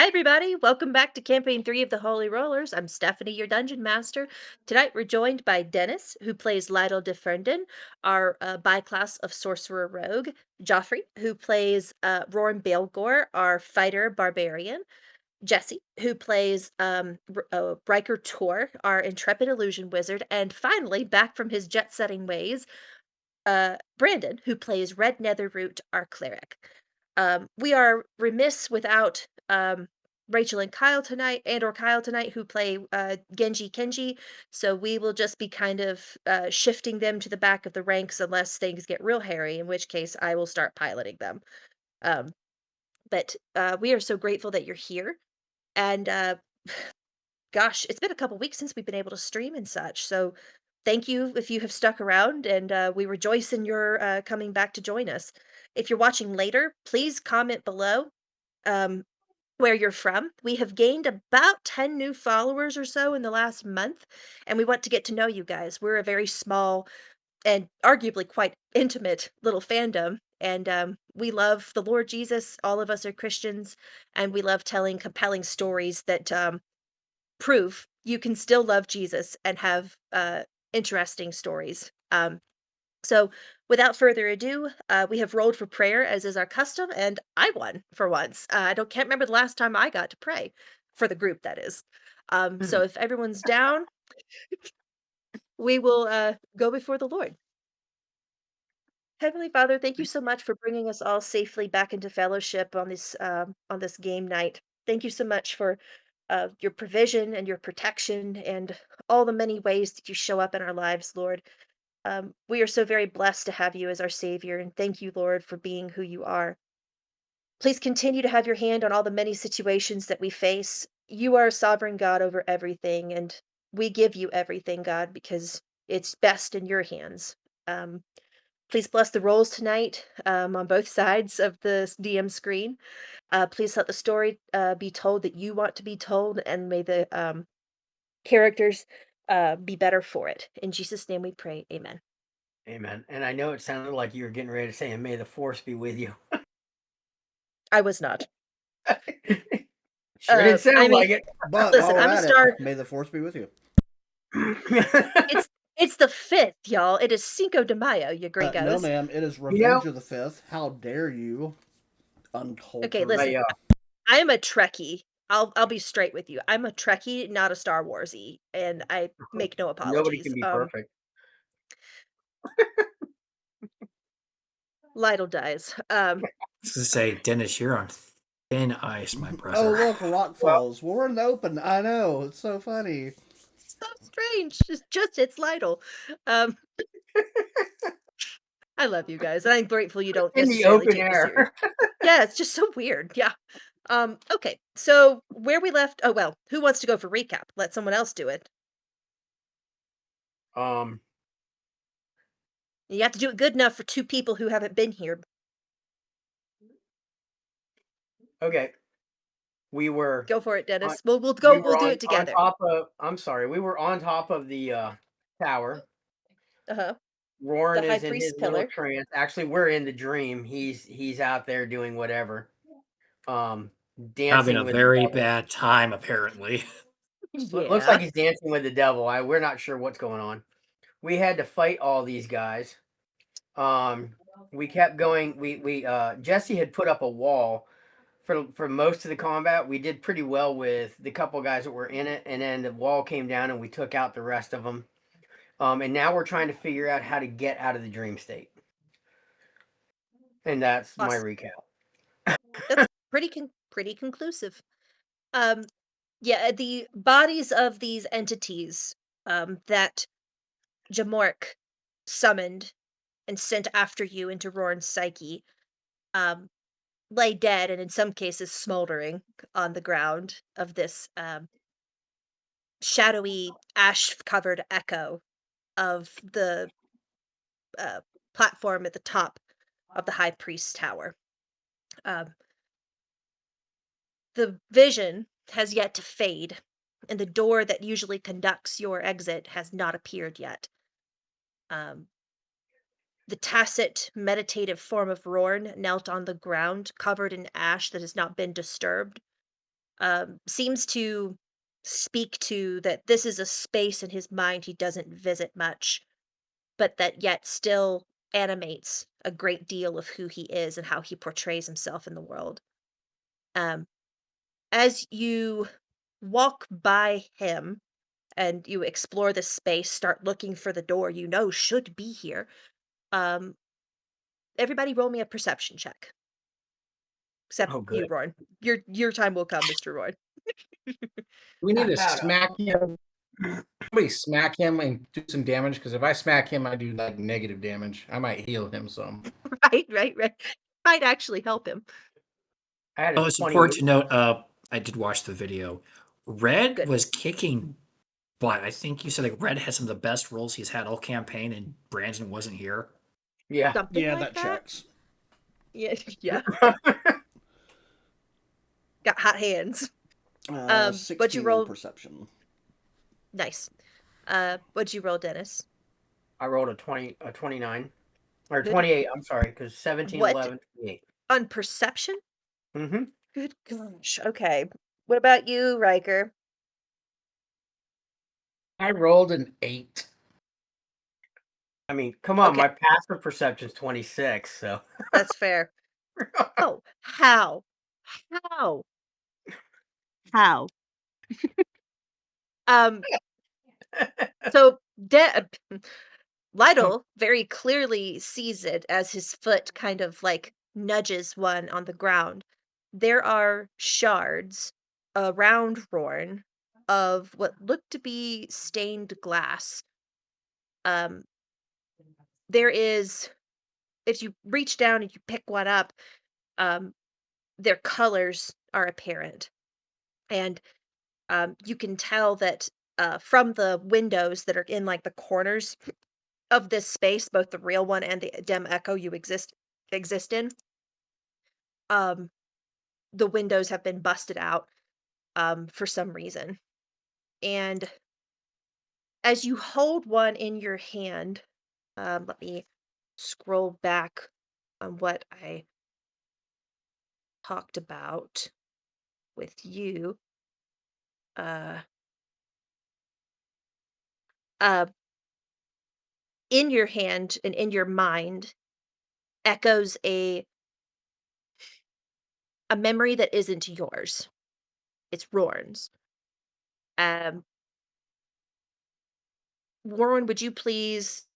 Hi, everybody. Welcome back to Campaign 3 of the Holy Rollers. I'm Stephanie, your dungeon master. Tonight, we're joined by Dennis, who plays Lytle de Ferndon, our bi-class of Sorcerer Rogue, Joffrey, who plays Roorn Baelgor, our fighter barbarian, Jesse, who plays Riker Tor, our intrepid illusion wizard, and finally, back from his jet-setting ways, Brandon, who plays Red Netherroot, our cleric. We are remiss without Rachel and Kyle tonight, or Kyle tonight, who play Genji Kenji. So we will just be kind of shifting them to the back of the ranks unless things get real hairy, in which case I will start piloting them. Um, but we are so grateful that you're here. And gosh, it's been a couple weeks since we've been able to stream and such. So thank you if you have stuck around, and we rejoice in your coming back to join us. If you're watching later, please comment below um, where you're from. We have gained about 10 new followers or so in the last month, and we want to get to know you guys. We're a very small and arguably quite intimate little fandom. And we love the Lord Jesus. All of us are Christians, and we love telling compelling stories that prove you can still love Jesus and have interesting stories. So, without further ado, we have rolled for prayer, as is our custom, and I won for once. I don't can't remember the last time I got to pray for the group. That is. So, if everyone's down, we will go before the Lord. Heavenly Father, thank you so much for bringing us all safely back into fellowship on this game night. Thank you so much for your provision and your protection and all the many ways that you show up in our lives, Lord. We are so very blessed to have you as our Savior, and thank you, Lord, for being who you are. Please continue to have your hand on all the many situations that we face. You are a sovereign God over everything, and we give you everything, God, because it's best in your hands. Um, Please bless the rolls tonight on both sides of the DM screen. Please let the story be told that you want to be told, and may the characters be better for it. In Jesus' name we pray. Amen. Amen. And I know it sounded like you were getting ready to say, "And may the force be with you." I was not. Sure did I sound mean, like it. But listen, while we're I'm a at it, star. may the force be with you. It's it's the 5th, y'all. It is Cinco de Mayo, you No, gringos. ma'am, it is You know, Revenge of the Fifth. How dare you, Okay, uncultured. listen. I I am a Trekkie. I'll be straight with you. I'm a Trekkie, not a Star Warsy, and I make no nobody apologies. can be perfect. Lytle dies. To say, Dennis, you're on thin ice, my Oh, brother. look, rock Well, falls. Well, we're in the open. I know. It's so funny. So strange. It's Lytle. Um, I love you guys, and I'm grateful you don't in the necessarily open take me serious. air. Yeah, it's just so weird. Yeah. Okay. So where we left. Oh well. Who wants to go for recap? Let someone else do it. um. You have to do it good enough for two people who haven't been here. Okay. We were Go for it, on. Dennis. We'll go. We We'll were do it on together. top of. I'm sorry. We were on top of the tower. Uh huh. The Roran high is in his priest little pillar. trance. Actually, we're in the dream. He's out there doing whatever. Um, Having dancing a with the very devil. bad time, apparently. Looks like Yeah. he's dancing with the devil. We're not sure what's going on. We had to fight all these guys. Um, we kept going. We Jesse had put up a wall for most of the combat. We did pretty well with the couple guys that were in it, and then the wall came down and we took out the rest of them. And now we're trying to figure out how to get out of the dream state. And that's my Awesome. recap. That's pretty conclusive. Um, yeah, the bodies of these entities that Jamork summoned and sent after you into Roran's psyche um, lay dead and in some cases smoldering on the ground of this shadowy, ash-covered echo of the uh, platform at the top of the High Priest's tower. Um, the vision has yet to fade, and the door that usually conducts your exit has not appeared yet. Um, the tacit, meditative form of Rourn knelt on the ground, covered in ash that has not been disturbed. seems to speak to that this is a space in his mind he doesn't visit much, but that yet still animates a great deal of who he is and how he portrays himself in the world. Um, as you walk by him and you explore the space, start looking for the door you know should be here. Um, everybody roll me a perception check. Except Oh, you, good. Rourn. Your time will come, Mr. Rourn. We need How to about smack him. Somebody smack him and do some damage, because if I smack him, I do like negative damage. I might heal him some. Right. Might actually help him. I had a Oh, it's important to 28. note. I did watch the video. Red Good. was kicking butt. I think you said like Red had some of the best rolls he's had all campaign, and Brandon wasn't here. Yeah. Something Yeah, like that that? checks. Yeah, yeah. Got hot hands. What'd you 16 on roll? perception. Nice. What'd you roll, Dennis? I rolled a 29 or Good. 28. I'm sorry, because 17, What 11, 28. on perception? Mm-hmm. Good gosh. Okay. What about you, Riker? I rolled an 8. I mean, come on, Okay, my passive perception's 26, so. that's fair. Oh, how? How? How? Um, so Lytle very clearly sees it as his foot kind of like nudges one on the ground. There are shards around Rourn of what look to be stained glass. Um, there is, if you reach down and you pick one up, um, their colors are apparent. And you can tell that from the windows that are in like the corners of this space, both the real one and the dim echo you exist in, um, the windows have been busted out for some reason. And as you hold one in your hand, let me scroll back on what I talked about with you. Uh, uh, in your hand and in your mind echoes a memory that isn't yours. It's Roarn's. Um, Warren, would you please?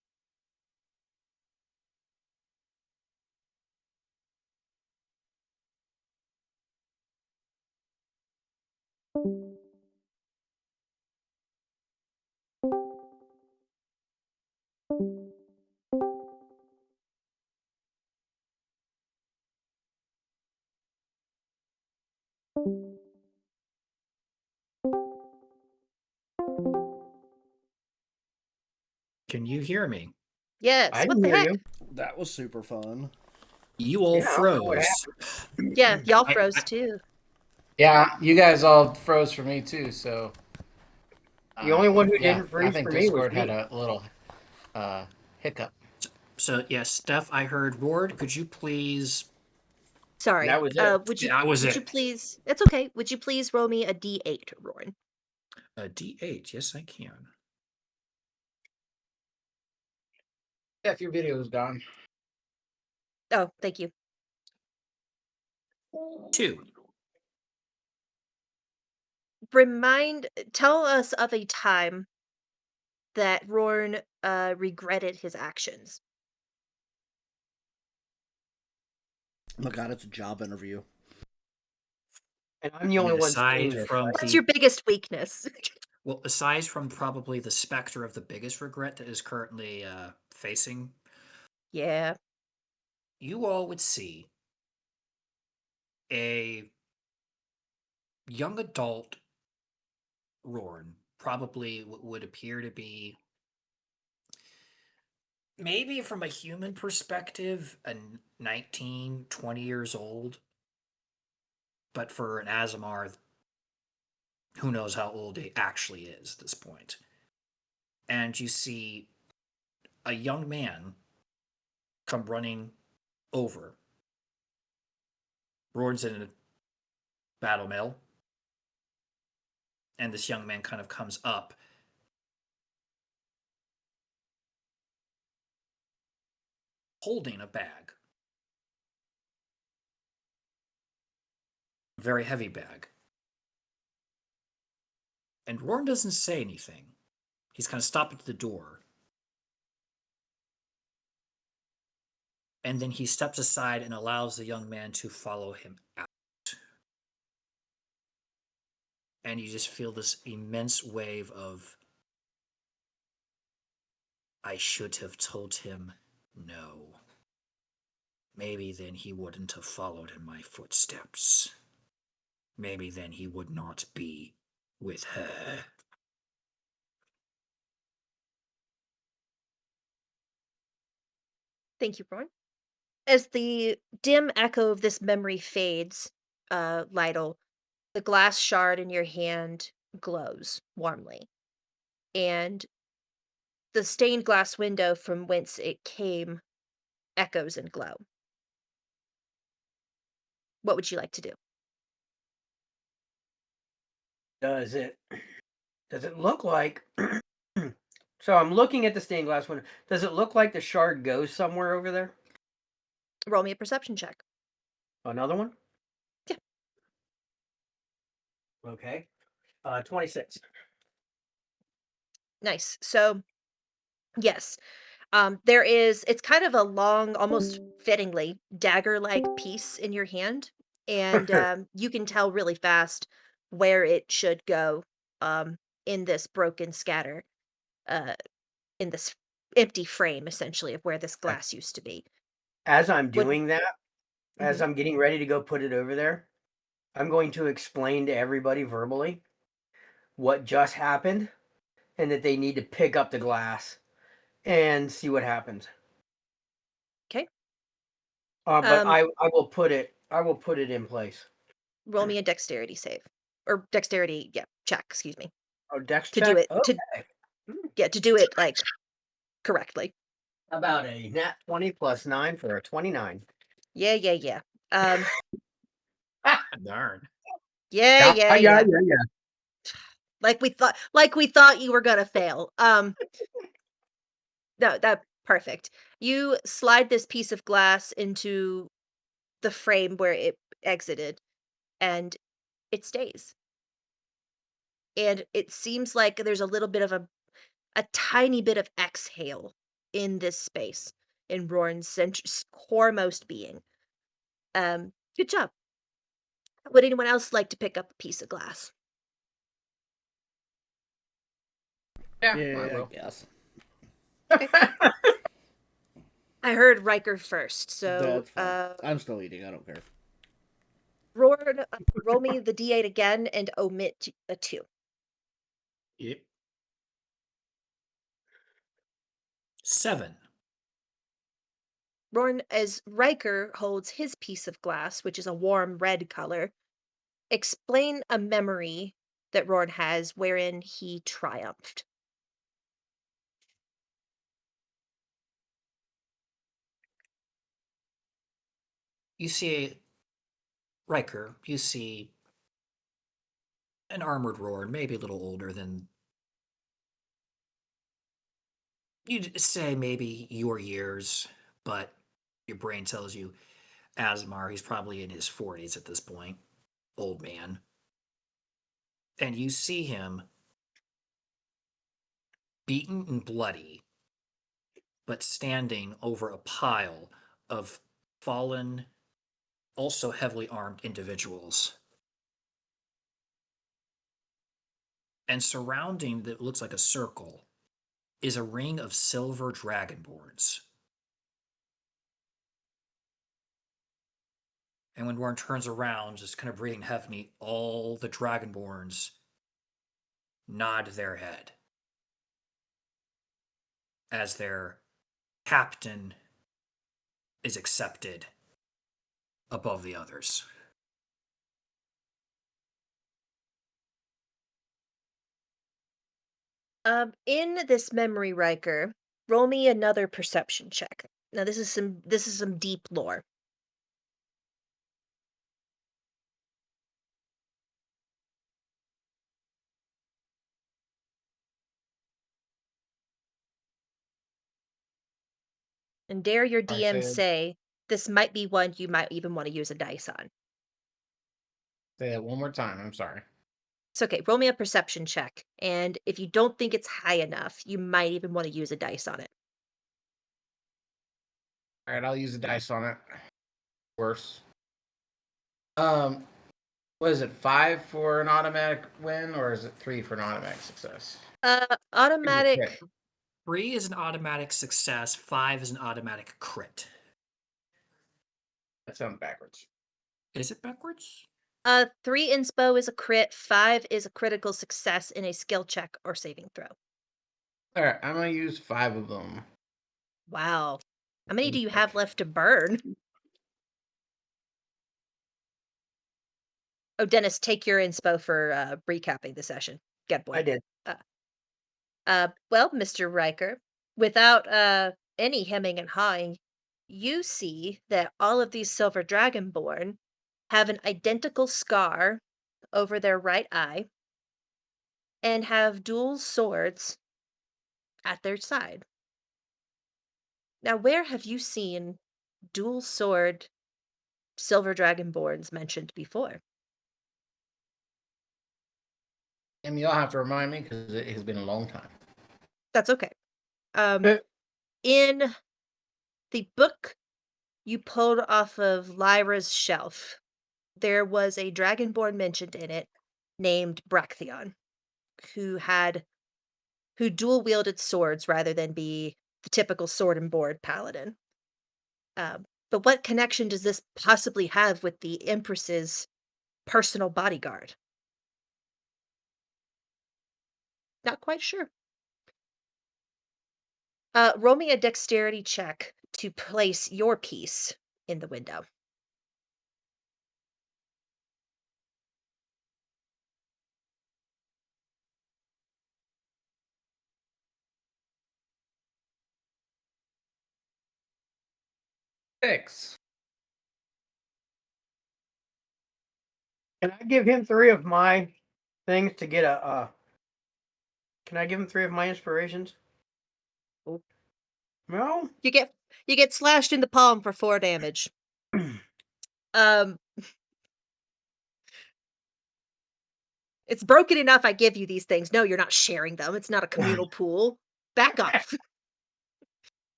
Can you hear me? Yes. I What can the hear heck? you. That was super fun. You all Yeah, I don't know what froze. Yeah, y'all I, froze I, too. yeah, you guys all froze for me too. So The only one who yeah, didn't I freeze think for me was Discord had me. a little hiccup. So yes, Steph, I heard Ward. Could you please? And Sorry. that was it. That was Would you it. please? It's okay. Would you please roll me a D8, Roran? A D8. Yes, I can. Yeah, if your video is gone. Oh, thank you. 2. Tell us of a time that Roran regretted his actions. Oh my god, it's a job interview. And I'm the I only mean, one saying aside this, from right? What's your the biggest weakness? aside from probably the specter of the biggest regret that is currently facing, Yeah. you all would see a young adult Rourn, probably would appear to be, maybe from a human perspective, 19, 20 years old, but for an Azamar, who knows how old he actually is at this point. And you see a young man come running over. Roarn's in a battle mail. And this young man kind of comes up holding a bag, a very heavy bag. And Roorn doesn't say anything. He's kind of stopped at the door. And then he steps aside and allows the young man to follow him out. And you just feel this immense wave of, I should have told him no. Maybe then he wouldn't have followed in my footsteps. Maybe then he would not be with her. Thank you, Roy. As the dim echo of this memory fades, Lytle, the glass shard in your hand glows warmly, and the stained glass window from whence it came echoes and glow. What would you like to do? Does it look like so I'm looking at the stained glass window. Does it look like the shard goes somewhere over there? Roll me a perception check. Another one? Yeah. Okay. 26. Nice. So, yes, it's kind of a long, almost fittingly dagger-like piece in your hand, and you can tell really fast where it should go um, in this broken scatter, uh, in this empty frame, essentially, of where this Okay. glass used to be. As I'm Would doing that, as Mhm. I'm getting ready to go put it over there, I'm going to explain to everybody verbally what just happened and that they need to pick up the glass and see what happens. 'Kay. But Um, I will put it in place. roll me a dexterity save, or dexterity, yeah, check. Excuse me, Oh, dex to do check. it to Okay. yeah to do it like correctly. About a nat 20 plus 9 for a 29. Yeah, yeah, yeah. Um, Darn. yeah, Yeah, yeah, yeah, yeah. yeah, yeah. Like we thought you were gonna fail. No, that perfect. You slide this piece of glass into the frame where it exited, and it stays. And it seems like there's a little bit of a tiny bit of exhale in this space in Roran's coremost being. Good job. Would anyone else like to pick up a piece of glass? Yeah, I Yeah, I will. guess. Okay. I heard Riker first, so That's fine. I'm still eating. I don't care. Roran, roll me the d8 again and omit a 2. Yep. 7. Roran, as Riker holds his piece of glass, which is a warm red color, explain a memory that Roran has wherein he triumphed. You see Riker, you see an armored Roorn, maybe a little older than you'd say maybe your years, but your brain tells you Asmar, he's probably in his 40s at this point, old man. And you see him beaten and bloody, but standing over a pile of fallen, also heavily armed individuals. And surrounding that looks like a circle is a ring of silver dragonborns. And when Warren turns around, just kind of breathing heavily, all the dragonborns nod their head as their captain is accepted above the others. In this memory, Riker, roll me another perception check. Now this is some deep lore. And dare your I DM said, say this might be one you might even want to use a dice on. say that one more time. I'm sorry. It's okay. Roll me a perception check. And if you don't think it's high enough, you might even want to use a dice on it. All right, I'll use the dice on it. Worse. Um, what is it? 5 for an automatic win, or is it 3 for an automatic success? Give me a crit. Automatic. 3 is an automatic success. 5 is an automatic crit. That sounds backwards. Is it backwards? 3 inspo is a crit. 5 is a critical success in a skill check or saving throw. All right, I'm gonna use 5 of them. Wow. How many do you have left to burn? Oh, Dennis, take your inspo for recapping the session. Good I boy. did. Well, Mr. Riker, without any hemming and hawing, you see that all of these silver dragonborn have an identical scar over their right eye and have dual swords at their side. Now, where have you seen dual sword silver dragonborns mentioned before? And you'll have to remind me because it has been a long time. That's okay. Uh, In the book you pulled off of Lyra's shelf, there was a dragonborn mentioned in it named Bractheon, who had who dual wielded swords rather than be the typical sword and board paladin. But what connection does this possibly have with the Empress's personal bodyguard? Not quite sure. Roll me a dexterity check to place your piece in the window. 6. Can I give him 3 of my things to get a? Can I give him 3 of my inspirations? Oh. No. You get slashed in the palm for 4 damage. Um, it's broken enough I give you these things. No, you're not sharing them. It's not a communal pool. Back off.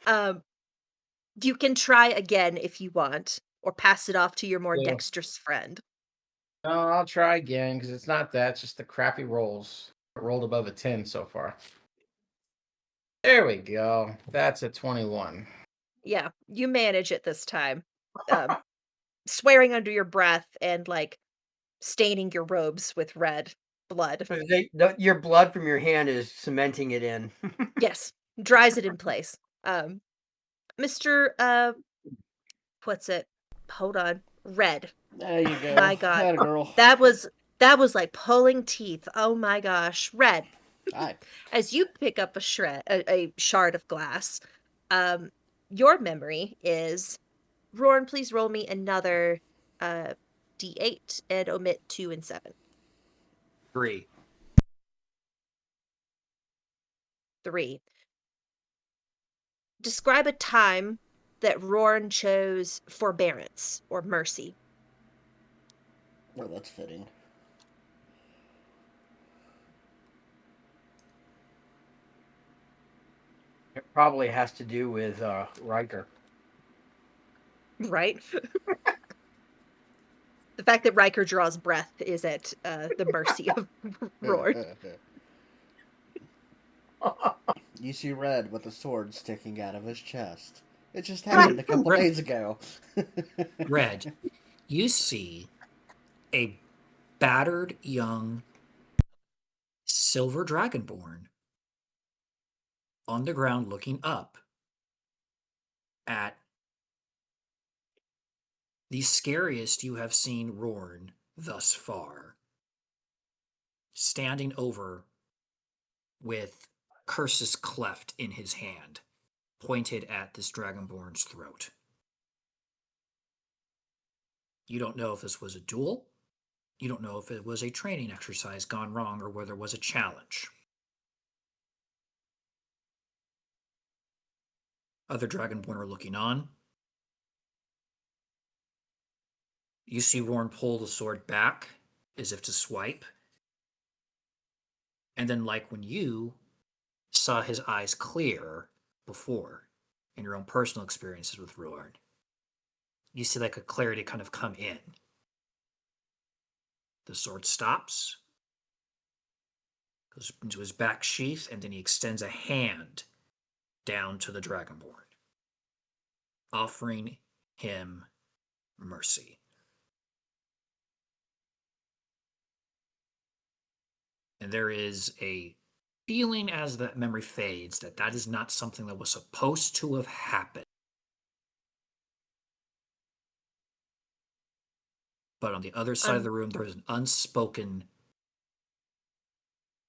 Um, you can try again if you want, or pass it off to your more Yeah. dexterous friend. No, I'll try again because it's not that. It's just the crappy rolls. I rolled above a 10 so far. There we go. That's a 21. Yeah, you manage it this time. Um, swearing under your breath and like staining your robes with red blood. Your blood from your hand is cementing it in. Yes, dries it in place. Mr. What's it? Hold on. Red. There you go. My God. Had a girl. That was like pulling teeth. Oh my gosh. Red. Hi. As you pick up a shard of glass, um, your memory is Roorn, please roll me another D8 and omit 2 and 7. 3. 3. Describe a time that Roorn chose forbearance or mercy. Oh, that's fitting. It probably has to do with Riker. Right? The fact that Riker draws breath is at the mercy of Rourn. You see Red with a sword sticking out of his chest. It just happened a couple Red. days ago. Red, you see a battered young silver dragonborn on the ground looking up at the scariest you have seen Rourn thus far, standing over with curses cleft in his hand, pointed at this dragonborn's throat. You don't know if this was a duel. You don't know if it was a training exercise gone wrong or whether it was a challenge. Other Dragonborn are looking on. You see Roorn pull the sword back as if to swipe. And then, like when you saw his eyes clear before in your own personal experiences with Roorn, you see like a clarity kind of come in. The sword stops, goes into his back sheath, and then he extends a hand down to the Dragonborn, offering him mercy. And there is a feeling as that memory fades that that is not something that was supposed to have happened. But on the other side of the room, there is an unspoken,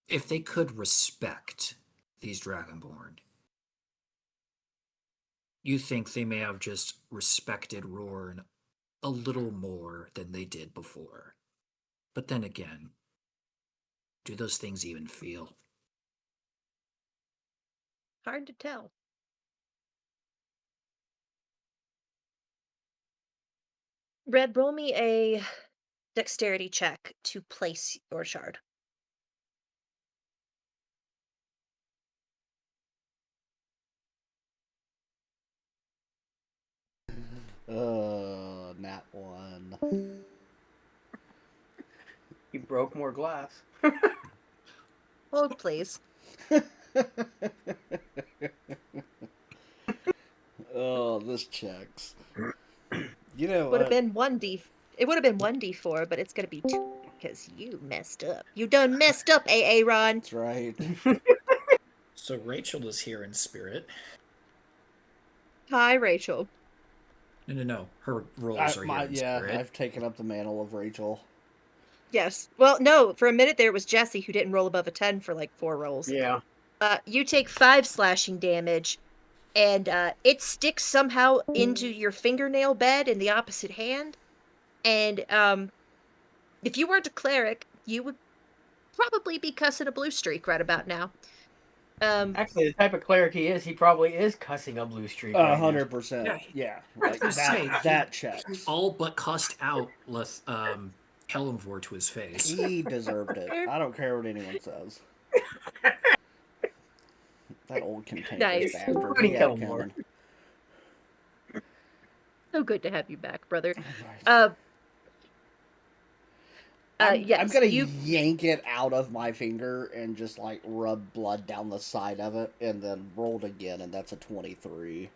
if they could respect these Dragonborn, you think they may have just respected Roorn a little more than they did before. But then again, do those things even feel? Hard to tell. Red, roll me a dexterity check to place your shard. Nat 1. He broke more glass. Hold, please. Oh, this checks. You know Would have what? been 1d. It would have been 1d4, but it's gonna be 2 because you messed up. You done messed up, Ron. That's right. So Rachel is here in spirit. Hi, Rachel. No. Her roles are here in spirit. I've taken up the mantle of Rachel. Yes. Well, no, for a minute there it was Jesse who didn't roll above a 10 for like 4 rolls. Yeah. You take 5 slashing damage, and it sticks somehow into your fingernail bed in the opposite hand. And if you weren't a cleric, you would probably be cussing a blue streak right about now. Actually, the type of cleric he is, he probably is cussing a blue streak right now. 100%. Yeah. I was Like gonna say, that checks. all but cussed out Helmvor to his face. He deserved it. I don't care what anyone says. That old cantankerous Nice. bastard. Pretty He had it Helmvor. coming. So good to have you back, brother. Right. I'm Yes, gonna you yank it out of my finger and just like rub blood down the side of it, and then roll it again, and that's a 23.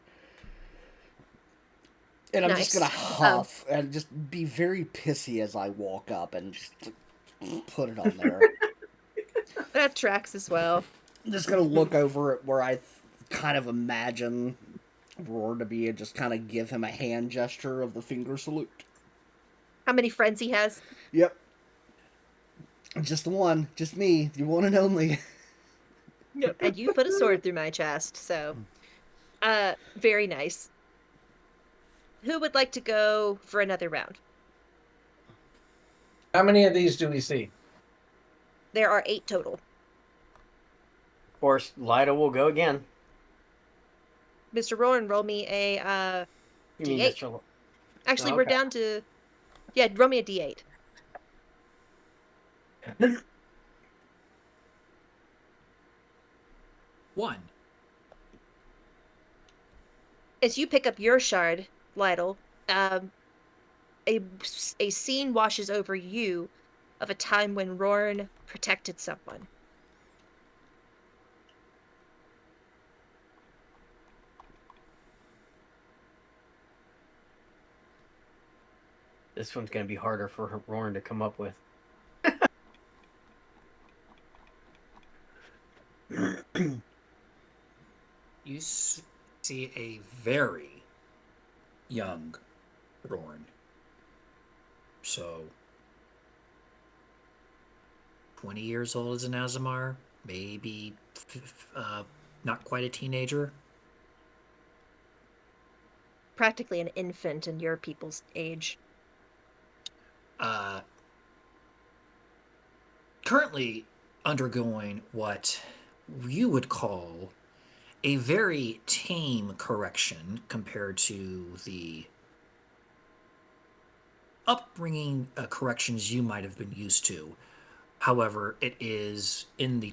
And I'm just gonna nice. huff and just be very pissy as I walk up and just put it on there. That tracks as well. I'm just gonna look over at where I kind of imagine Roar to be and just kind of give him a hand gesture of the finger salute. How many friends he has? Yep. Just the one. Just me. The one and only. Yep. And you put a sword through my chest, so very nice. Who would like to go for another round? How many of these do we see? There are 8 total. Of course, Lyda will go again. Mr. Rowan, roll me a You mean D8. Mr. Actually, Oh, we're okay. down to roll me a D8. One. As you pick up your shard, Lytle, a scene washes over you of a time when Rourn protected someone. This one's going to be harder for Roorn to come up with. You see a very young Roorn. So, 20 years old as an Azamar, maybe not quite a teenager. Practically an infant in your people's age. Currently undergoing what you would call a very tame correction compared to the upbringing corrections you might have been used to. However, it is in the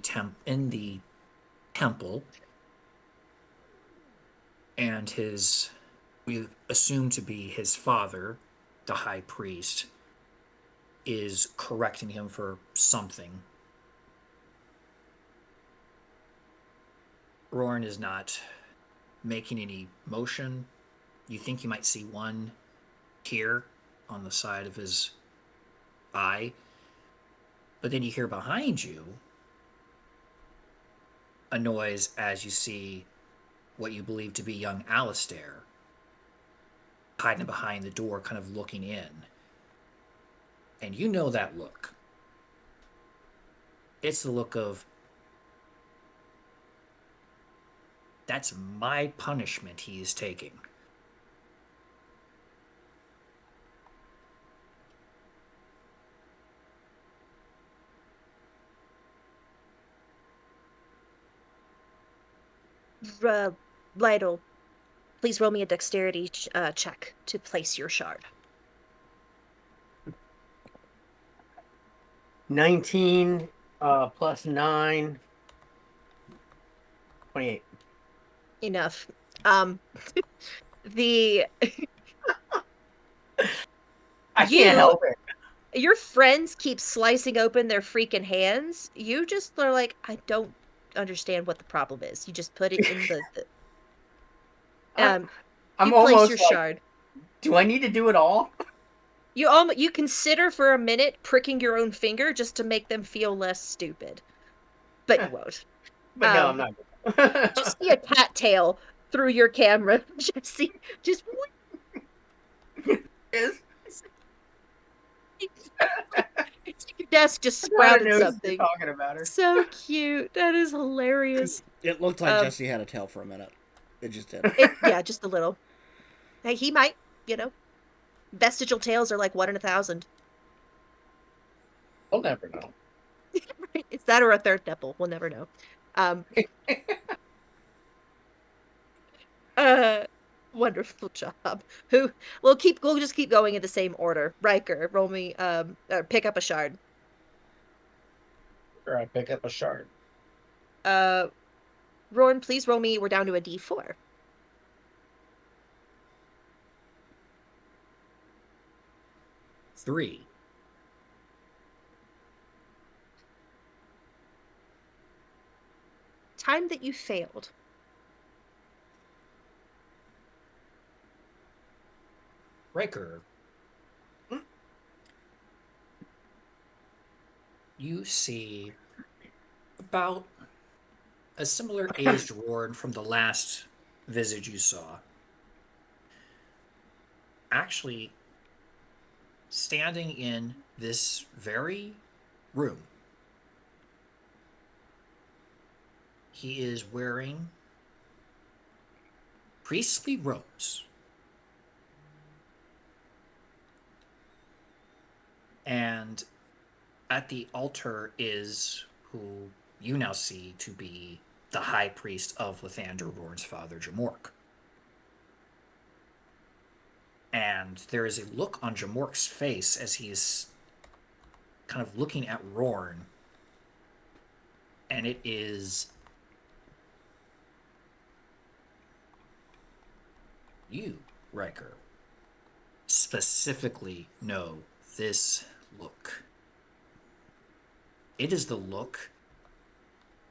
temple, and we assume to be his father, the high priest, is correcting him for something. Roorn is not making any motion. You think you might see one tear on the side of his eye, but then you hear behind you a noise as you see what you believe to be young Alistair hiding behind the door, kind of looking in. And you know that look. It's the look of, that's my punishment he is taking. Lytle, please roll me a dexterity check to place your shard. 19 plus 9, 28. Enough. The I can't you help it. your friends keep slicing open their freaking hands. You just are like, I don't understand what the problem is. You just put it in the I, I'm you place almost your like, shard. do I need to do it all? You consider for a minute pricking your own finger just to make them feel less stupid, but you won't. But no, I'm Um, not. just see a cattail through your camera, Jesse. Just Is it's like your desk just I kind of sprouted noticed you're something. talking about her. So cute. That is hilarious. It looked like Um, Jesse had a tail for a minute. It just did. yeah, just a little. Hey, he might, you know. Vestigial tails are like 1 in 1,000. We'll never know. It's that or a third nipple. We'll never know. Um, uh, wonderful job. We'll just keep going in the same order. Riker, roll me, pick up a shard. Or I pick up a shard. Uh, Rourn, please roll me. We're down to a D4. 3. Time that you failed. Riker, you see about a similar aged Roorn from the last visit you saw. Actually, standing in this very room, he is wearing priestly robes. And at the altar is who you now see to be the high priest of Lathander Roorn's father, Jamork. And there is a look on Jamork's face as he is kind of looking at Roorn, and it is, you, Riker, specifically know this look. It is the look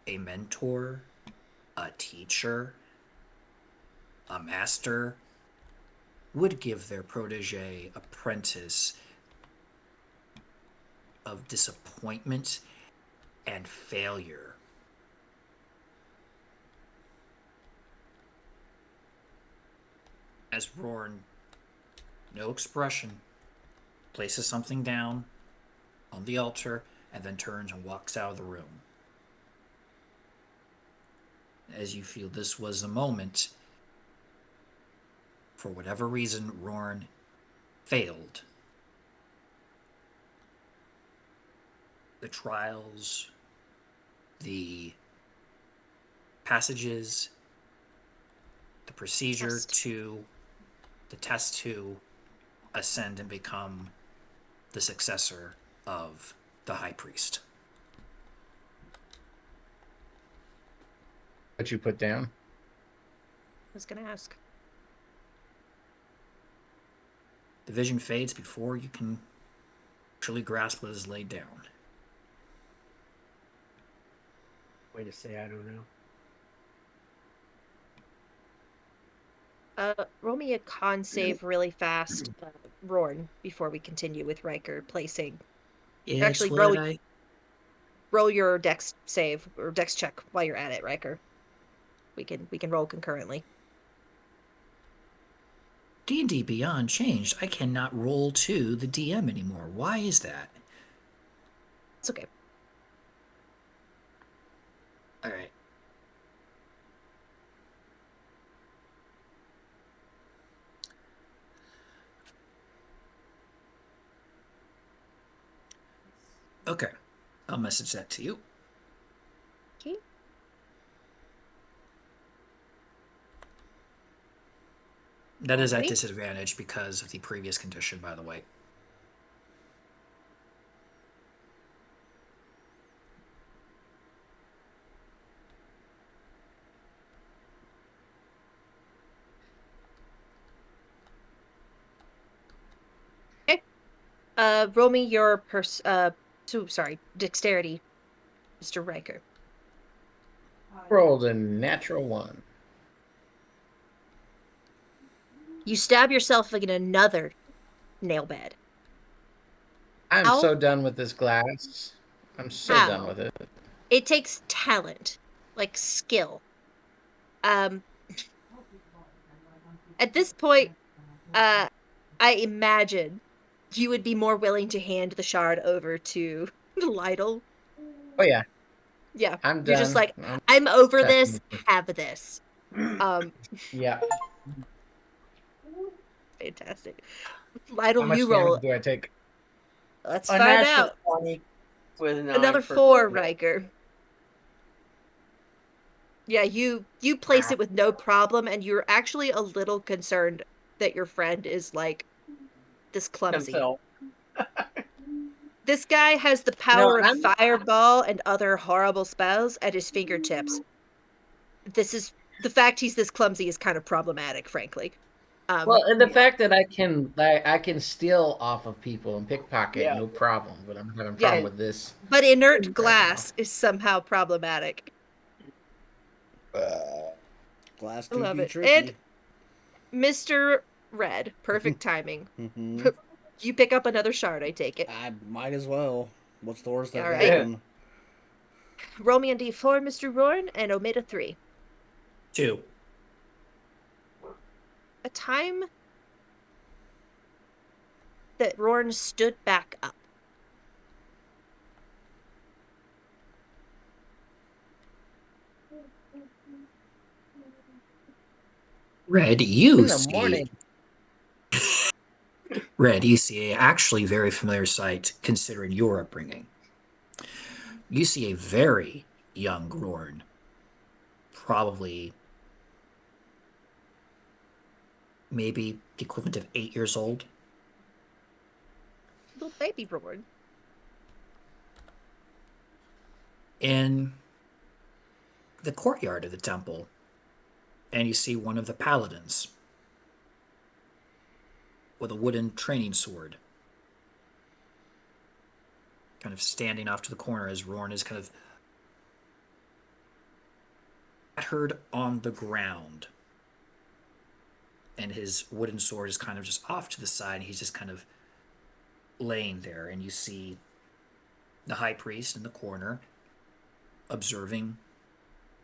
a mentor, a teacher, a master would give their protege, apprentice, of disappointment and failure. As Rourn, no expression, places something down on the altar and then turns and walks out of the room. As you feel this was the moment, for whatever reason, Rourn failed. The trials, the passages, the procedure to the test to ascend and become the successor of the high priest. What you put down? I was going to ask. The vision fades before you can truly grasp what is laid down. Way to say I don't know. Roll me a con save really fast, Roorn, before we continue with Riker placing. It's Actually, what I roll your dex save or dex check while you're at it, Riker. We can roll concurrently. D&D Beyond changed. I cannot roll to the DM anymore. Why is that? It's okay. All right. Okay. I'll message that to you. Okay. That is at disadvantage because of the previous condition, by the way. Okay. Roll me your dexterity, Mr. Riker. Rolled a natural 1. You stab yourself in another nail bed. I'm How? so done with this glass. I'm so done with it. It takes talent, like skill. At this point, I imagine you would be more willing to hand the shard over to Lytle. Oh yeah. Yeah. I'm You're just done. like, I'm over this, Technically. have this. Yeah. Fantastic. Lytle, How much you roll. damage do I take? Let's A find natural out. 20 with an eye Another for 4, Riker. Yeah, you place it with no problem, and you're actually a little concerned that your friend is like this clumsy. himself. This guy has the No, power of fireball and other horrible spells at his fingertips. The fact he's this clumsy is kind of problematic, frankly. Well, and the fact that I can steal off of people and pickpocket, Yeah. no problem. But I'm having a Yeah. problem with this. But inert right glass now. is somehow problematic. Glass I can love be it. tricky. And Mr. Red, perfect timing. Mm-hmm. You pick up another shard, I take it. I might as well. What's the worst that All could right. happen? Roll me a d4, Mr. Roorn, and omit a 3. 2. A time that Roorn stood back up. Red, you In the see. morning. Red, you see a actually very familiar sight considering your upbringing. You see a very young Roorn, probably maybe the equivalent of 8 years old. Little baby Roorn. In the courtyard of the temple, and you see one of the paladins with a wooden training sword kind of standing off to the corner as Roorn is kind of battered on the ground. And his wooden sword is kind of just off to the side, and he's just kind of laying there. And you see the high priest in the corner observing,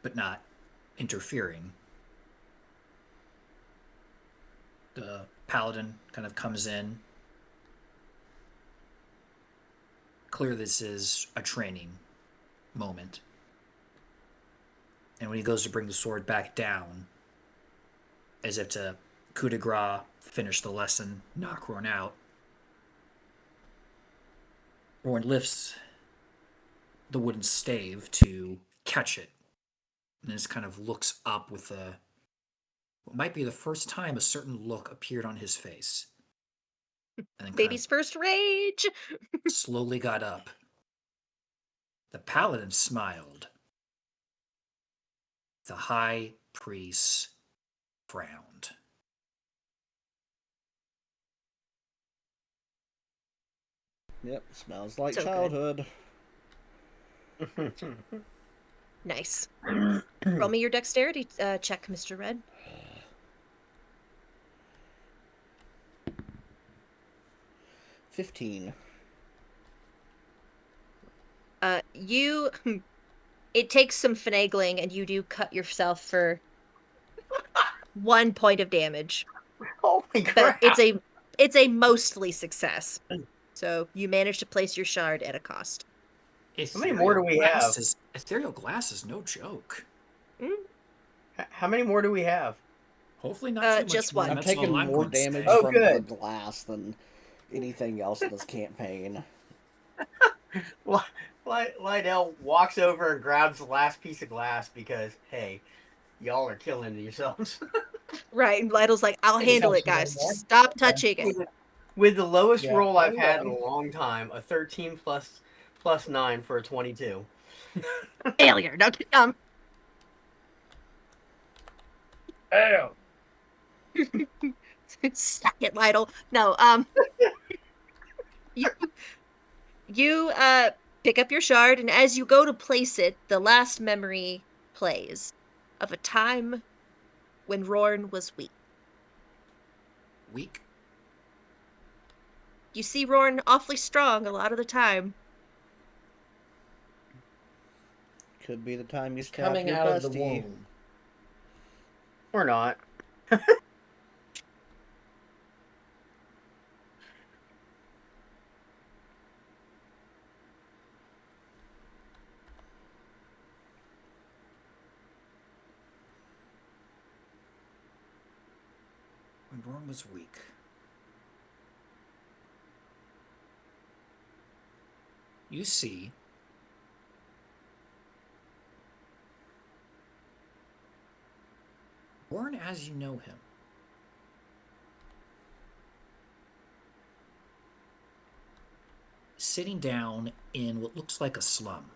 but not interfering. The paladin kind of comes in. Clear this is a training moment. And when he goes to bring the sword back down, as if to coup de grace, finish the lesson, knock Roorn out, Roorn lifts the wooden stave to catch it, and just kind of looks up with a what might be the first time a certain look appeared on his face. And then Baby's first rage. slowly got up. The paladin smiled. The high priest frowned. Yep, smells like So good. childhood. Nice. Roll me your dexterity check, Mr. Red. 15. You it takes some finagling and you do cut yourself for 1 point of damage. Holy But crap! it's a mostly success. So you manage to place your shard at a cost. How many more do we have? Ethereal glass is no joke. How many more do we have? Hopefully not too just much more. one. I'm That's taking all I'm more going to say. damage Oh, from good. the glass than anything else in this campaign. Lydell walks over and grabs the last piece of glass because, hey, y'all are killing yourselves. Right, and Lytle's like, I'll Think it's handle it, actually guys. more. Just stop touching it. With the lowest Yeah. roll I've Oh, had yeah. in a long time, a 13 plus 9 for a 22. Failure. No, Damn. suck it, Lytle. No, you you pick up your shard, and as you go to place it, the last memory plays of a time when Roorn was weak. Weak? You see Roorn awfully strong a lot of the time. Could be the time you stabbed Coming your out of the bestie. womb. Or not. When Roorn was weak. You see Roorn as you know him. Sitting down in what looks like a slum.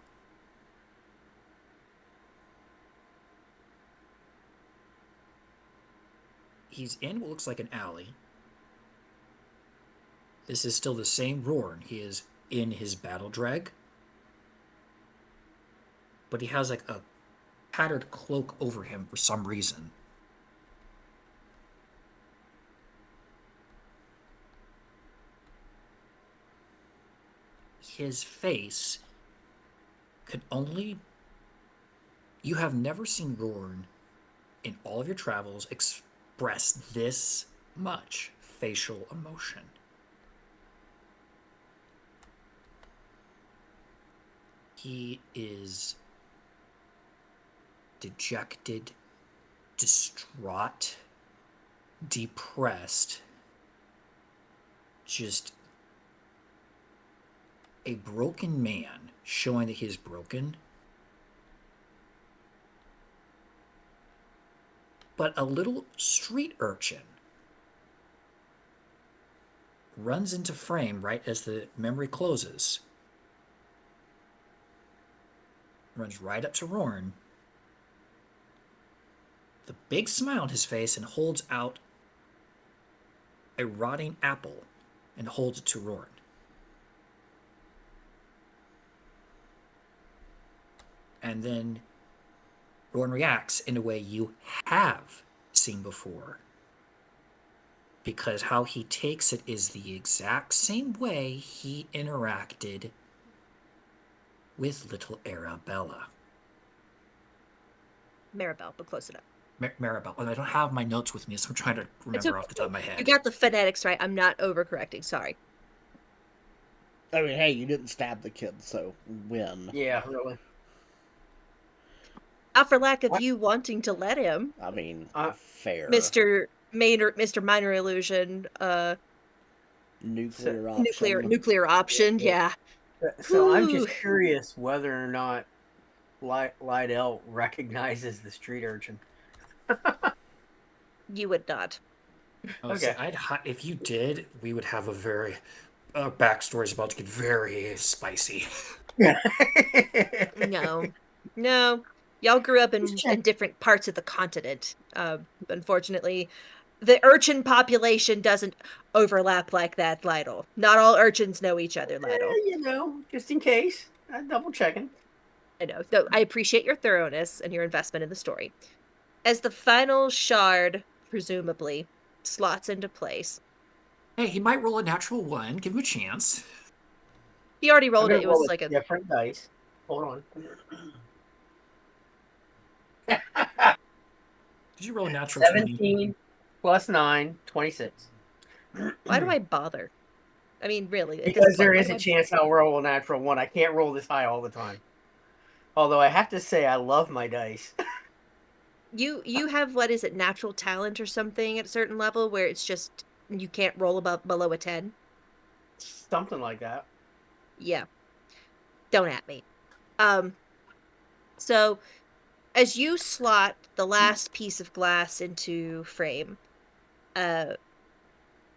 He's in what looks like an alley. This is still the same Roorn. He is in his battle drag. But he has like a tattered cloak over him for some reason. His face could only... You have never seen Roorn in all of your travels express this much facial emotion. He is dejected, distraught, depressed, just a broken man showing that he is broken, but a little street urchin runs into frame right as the memory closes, runs right up to Roorn, the big smile on his face, and holds out a rotting apple and holds it to Roorn. And then Roorn reacts in a way you have seen before. Because how he takes it is the exact same way he interacted with little Arabella. Maribel, but close enough. Maribel. Well, I don't have my notes with me, so I'm trying to remember off the top of my head. You got the phonetics right. I'm not overcorrecting. Sorry. I mean, hey, you didn't stab the kid, so win. Yeah, really. Not for lack of you wanting to let him. I mean, fair. Mr. Minor Illusion, Nuclear option. nuclear option, yeah. So I'm just curious whether or not Lydell recognizes the street urchin. You would not. Oh, see, Okay. if you did, we would have a very backstory is about to get very spicy. No. No. Y'all grew up Just in check. different parts of the continent. Unfortunately, the urchin population doesn't overlap like that, Lytle. Not all urchins know each other, Lytle. Just in case. I'm double checking. I know. So I appreciate your thoroughness and your investment in the story. As the final shard, presumably, slots into place. Hey, he might roll a natural one. Give him a chance. He already I'm rolled it. gonna It roll was a like a different dice. Hold on. Did you roll a natural 20? 17 plus 9, 26. why do I bother? I mean, really, at this Because there point, why is do a I chance I'll roll a natural one. I can't roll this high all the time. Although I have to say I love my dice. you have what is it, natural talent or something at a certain level where it's just you can't roll above below a 10? Something like that. Yeah, don't at me. Um, so as you slot the last piece of glass into frame, uh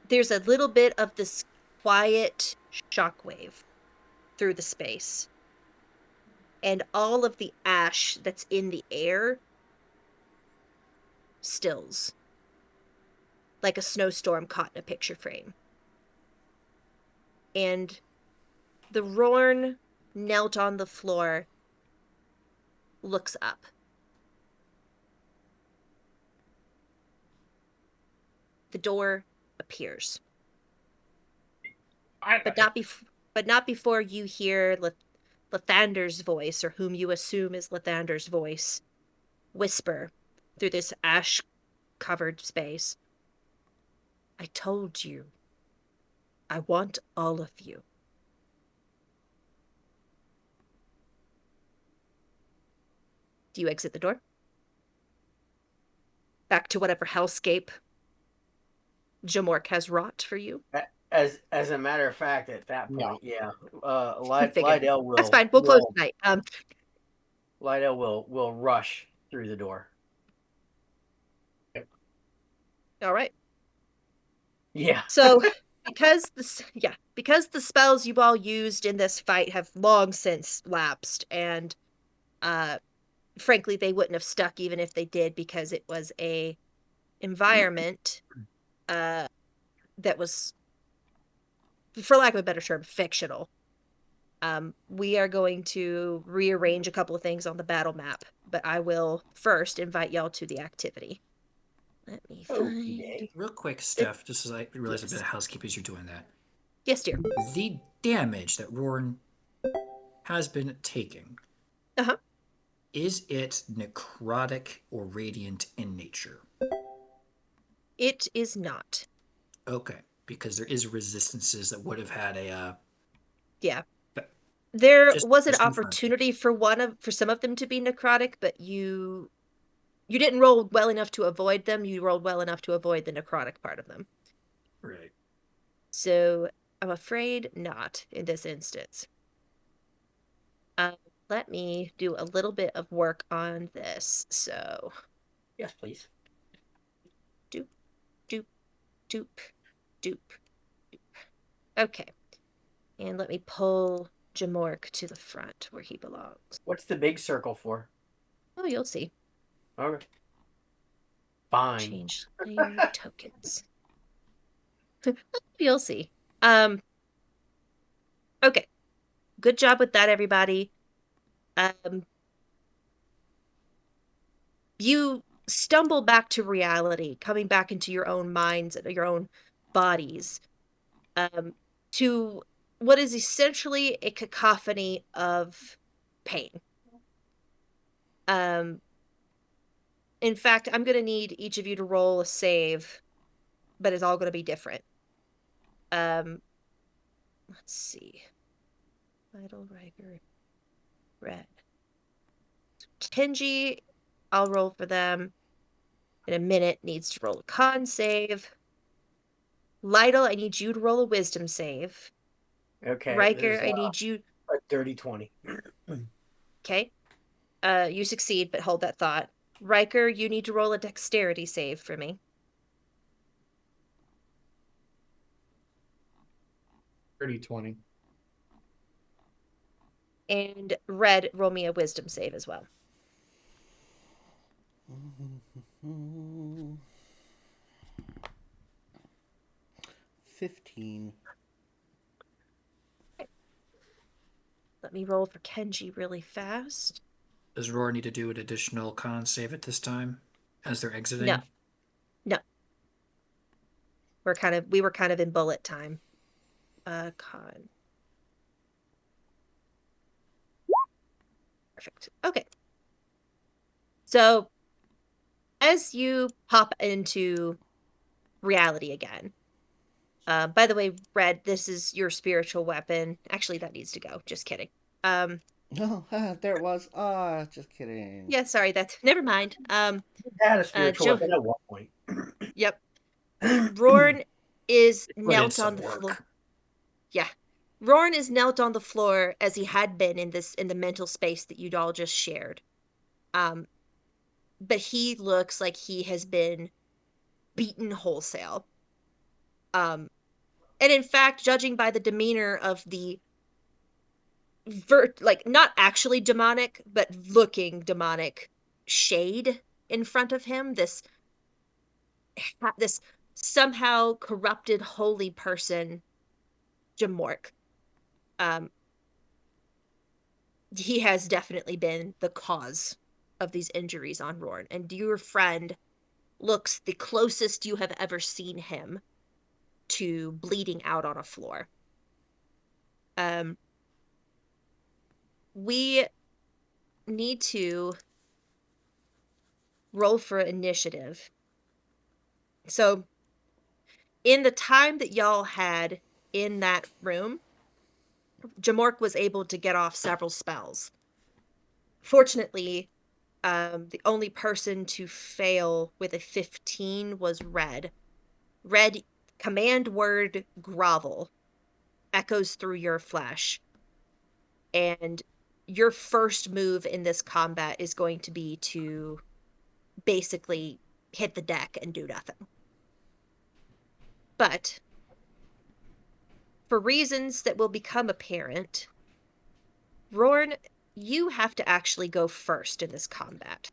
there's a little bit of this quiet shockwave through the space, and all of the ash that's in the air stills like a snowstorm caught in a picture frame. And the Roorn knelt on the floor, looks up. The door appears, but not before you hear Lathander's voice, or whom you assume is Lathander's voice, whisper through this ash-covered space. I told you. I want all of you. Do you exit the door? Back to whatever hellscape Jamork has wrought for you? As a matter of fact, at that No. point, yeah, Figured. Lydell That's fine. We'll close tonight. will rush through the door. All right. Yeah. So, because the spells you all used in this fight have long since lapsed, and uh, frankly, they wouldn't have stuck even if they did, because it was a environment uh that was, for lack of a better term, fictional. We are going to rearrange a couple of things on the battle map, but I will first invite y'all to the activity. Let me find Okay. Real quick, it. Steph, just as I realize a bit Yes. of housekeeping as you're doing that. Yes, dear. The damage that Rourne has been taking, Uh-huh. is it necrotic or radiant in nature? It is not. Okay, because there is resistances that would have had a Yeah. There just was an confirming. opportunity for some of them to be necrotic, but you didn't roll well enough to avoid them. You rolled well enough to avoid the necrotic part of them. Right. So I'm afraid not in this instance. Uh, Let me do a little bit of work on this. So Yes, please. doop, doop, doop, doop. Okay. And let me pull Jamork to the front where he belongs. What's the big circle for? Oh, you'll see. Okay. Fine. Change layer tokens. You'll see. Um, okay. Good job with that, everybody. Um, you stumble back to reality, coming back into your own minds and your own bodies, um, to what is essentially a cacophony of pain. Um, in fact, I'm going to need each of you to roll a save, but it's all going to be different. Um, let's see. Vital Riker, Red. Kenji, I'll roll for them in a minute, needs to roll a con save. Lytle, I need you to roll a wisdom save. Okay. Riker, There's I need you. a dirty 20. Okay. You succeed, but hold that thought. Riker, you need to roll a dexterity save for me. 30-20. And Red, roll me a wisdom save as well. 15. Let me roll for Kenji really fast. Does Roar need to do an additional con save at this time as they're No, exiting? no. We were kind of in bullet time. Con. Perfect. Okay. So as you pop into reality again, by the way, Red, this is your spiritual weapon. Actually, that needs to go. Just kidding. Oh, there it was. Ah, just kidding. Yeah, sorry, that's never mind. Had a spiritual Joe, weapon at one point. yep. Rourn is Put in knelt on some the floor. work. Yeah. Rourn is knelt on the floor as he had been in the mental space that you'd all just shared. Um, but he looks like he has been beaten wholesale. Um, and in fact, judging by the demeanor of the like not actually demonic, but looking demonic shade in front of him, this somehow corrupted holy person, Jamork. Um, he has definitely been the cause of these injuries on Rourn, and your friend looks the closest you have ever seen him to bleeding out on a floor. Um, we need to roll for initiative. So, in the time that y'all had in that room, Jamork was able to get off several spells. Fortunately, the only person to fail with a 15 was Red. Red, command word grovel echoes through your flesh, and your first move in this combat is going to be to basically hit the deck and do nothing. But for reasons that will become apparent, Rourn, you have to actually go first in this combat.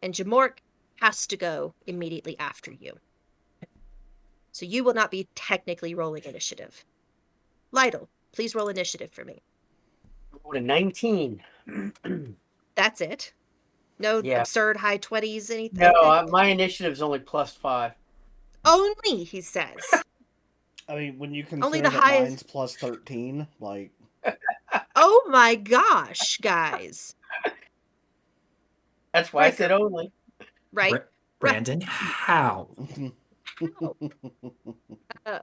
And Jamork has to go immediately after you. So you will not be technically rolling initiative. Lytle, please roll initiative for me. Rolled a 19. That's it. No Yeah. absurd high 20s, anything. No, Okay. my initiative's only +5. Only, he says. I mean, when you Only consider the that highest. mine's plus 13, like. Oh my gosh, guys. That's why I said Riker, only. right? Right. Brandon, how? How? Uh,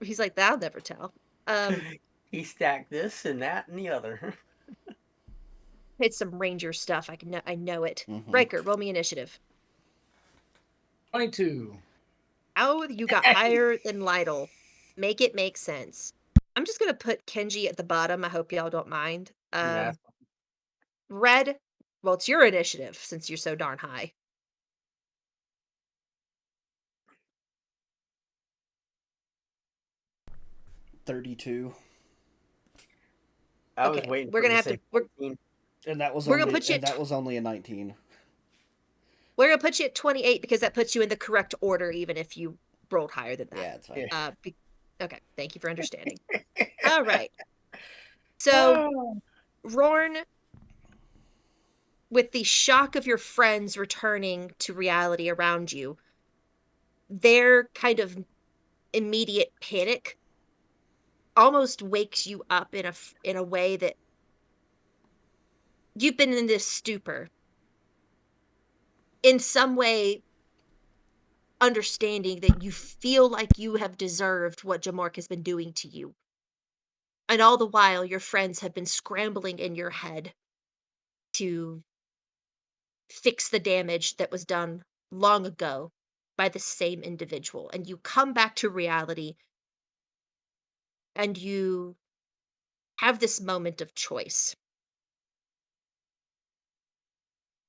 he's like, that'll never tell. Um, He stacked this and that and the other. it's some ranger stuff. I know it. Mhm. Riker, roll me initiative. 22. Oh, you got higher than Lytle. Make it make sense. I'm just gonna put Kenji at the bottom. I hope y'all don't mind. Yeah. Red, well, it's your initiative since you're so darn high. 32. I was Okay, waiting we're for him gonna to have say to 14. And that was we're gonna only put you and at that was only a 19. we're gonna put you at 28 because that puts you in the correct order, even if you rolled higher than that. Yeah, it's fine. Yeah. Okay, thank you for understanding. All right. So, Oh. Rourn, with the shock of your friends returning to reality around you, their kind of immediate panic almost wakes you up in a way that you've been in this stupor. In some way, understanding that you feel like you have deserved what Jamork has been doing to you. And all the while, your friends have been scrambling in your head to fix the damage that was done long ago by the same individual. And you come back to reality and you have this moment of choice.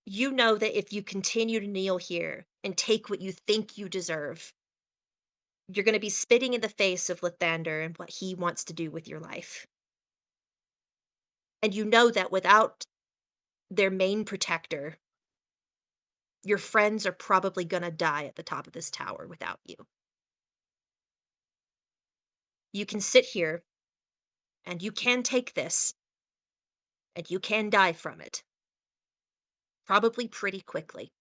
You know that if you continue to kneel here and take what you think you deserve, You're gonna be spitting in the face of Lathander and what he wants to do with your life. And you know that without their main protector, your friends are probably gonna die at the top of this tower without you. You can sit here, and you can take this, and you can die from it. Probably pretty quickly.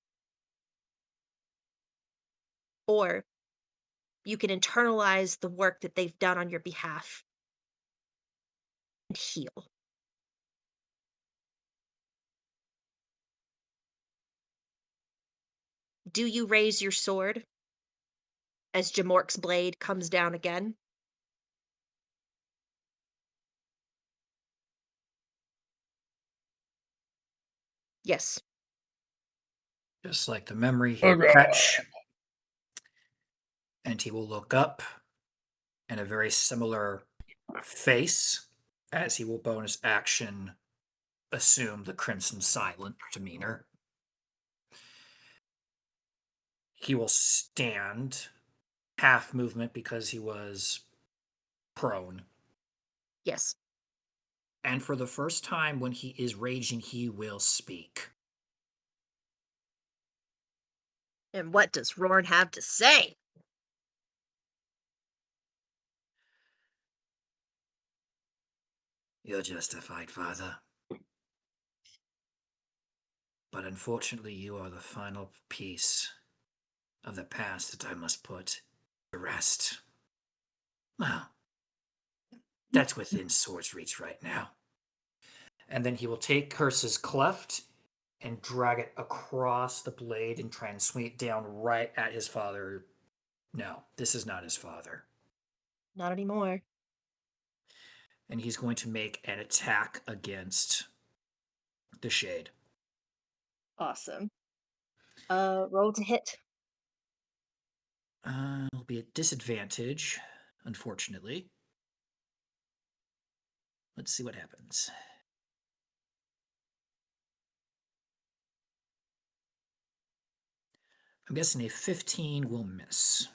Or you can internalize the work that they've done on your behalf and heal. Do you raise your sword as Jamork's blade comes down again? Yes. Just like the memory, Oh he'll god. catch and he will look up in a very similar face as he will bonus action assume the crimson silent demeanor. He will stand half movement because he was prone. Yes. And for the first time when he is raging, he will speak. And what does Roorn have to say? You're justified, father. But unfortunately, you are the final piece of the past that I must put to rest. Well, that's within sword's reach right now. And then he will take Curse's cleft and drag it across the blade and try and swing it down right at his father. No, this is not his father. Not anymore. And he's going to make an attack against the Shade. Awesome. Roll to hit. It'll be a disadvantage, unfortunately. Let's see what happens. I'm guessing a 15 will miss.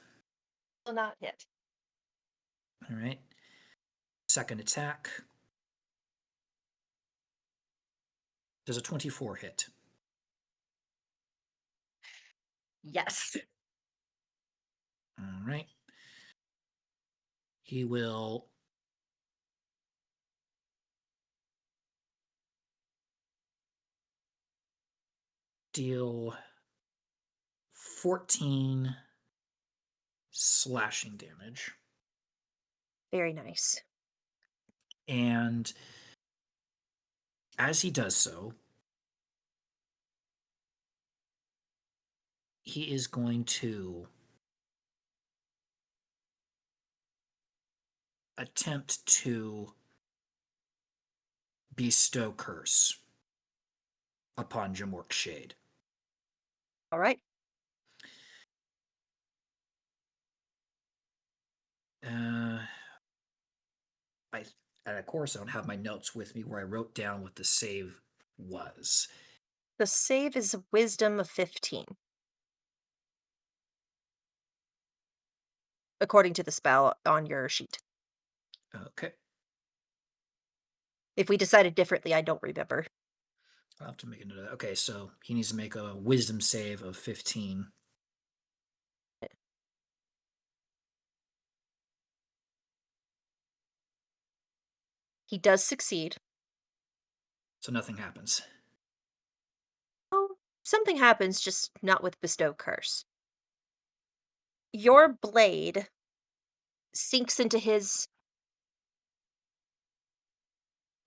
Will not hit. All right. Second attack. Does a 24 hit? Yes. All right. He will deal 14 slashing damage. Very nice. And as he does so, he is going to attempt to bestow curse upon Jamork's Shade. All right. Uh, I, and of course, I don't have my notes with me where I wrote down what the save was. The save is a wisdom of 15. According to the spell on your sheet. Okay. If we decided differently, I don't remember. I'll have to make a note of that. Okay, so he needs to make a wisdom save of 15. He does succeed. So nothing happens. Oh, something happens, just not with bestow curse. Your blade sinks into his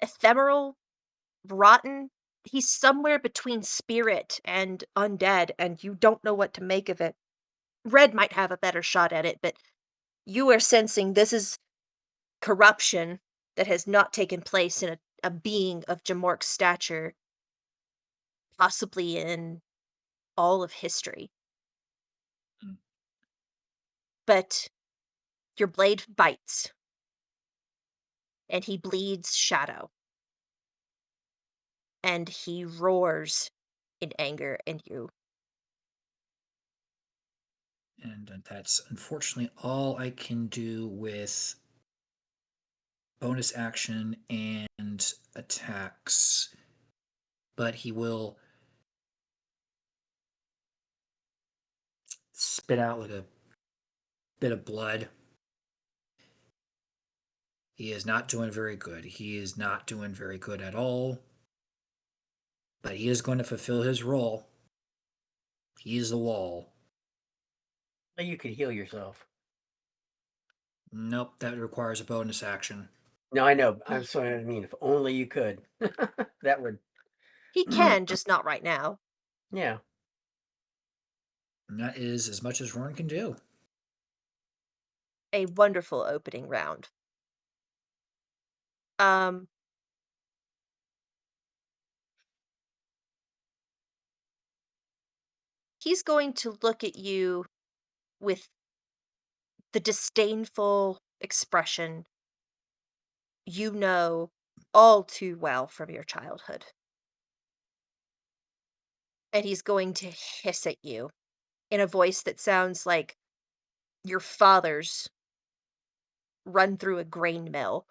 ephemeral, rotten. He's somewhere between spirit and undead, and you don't know what to make of it. Red might have a better shot at it, but you are sensing this is corruption that has not taken place in a being of Jamork's stature, possibly in all of history. Mm. But your blade bites, and he bleeds shadow, and he roars in anger, and you And that's unfortunately all I can do with bonus action and attacks. But he will spit out like a bit of blood. He is not doing very good. He is not doing very good at all. But he is going to fulfill his role. He is the wall. You could heal yourself. Nope, that requires a bonus action. No, I know. I'm sorry. I mean, if only you could. That would. He can, just not right now. Yeah. And that is as much as Roorn can do. A wonderful opening round. Um, he's going to look at you with the disdainful expression you know all too well from your childhood. And he's going to hiss at you in a voice that sounds like your father's run through a grain mill.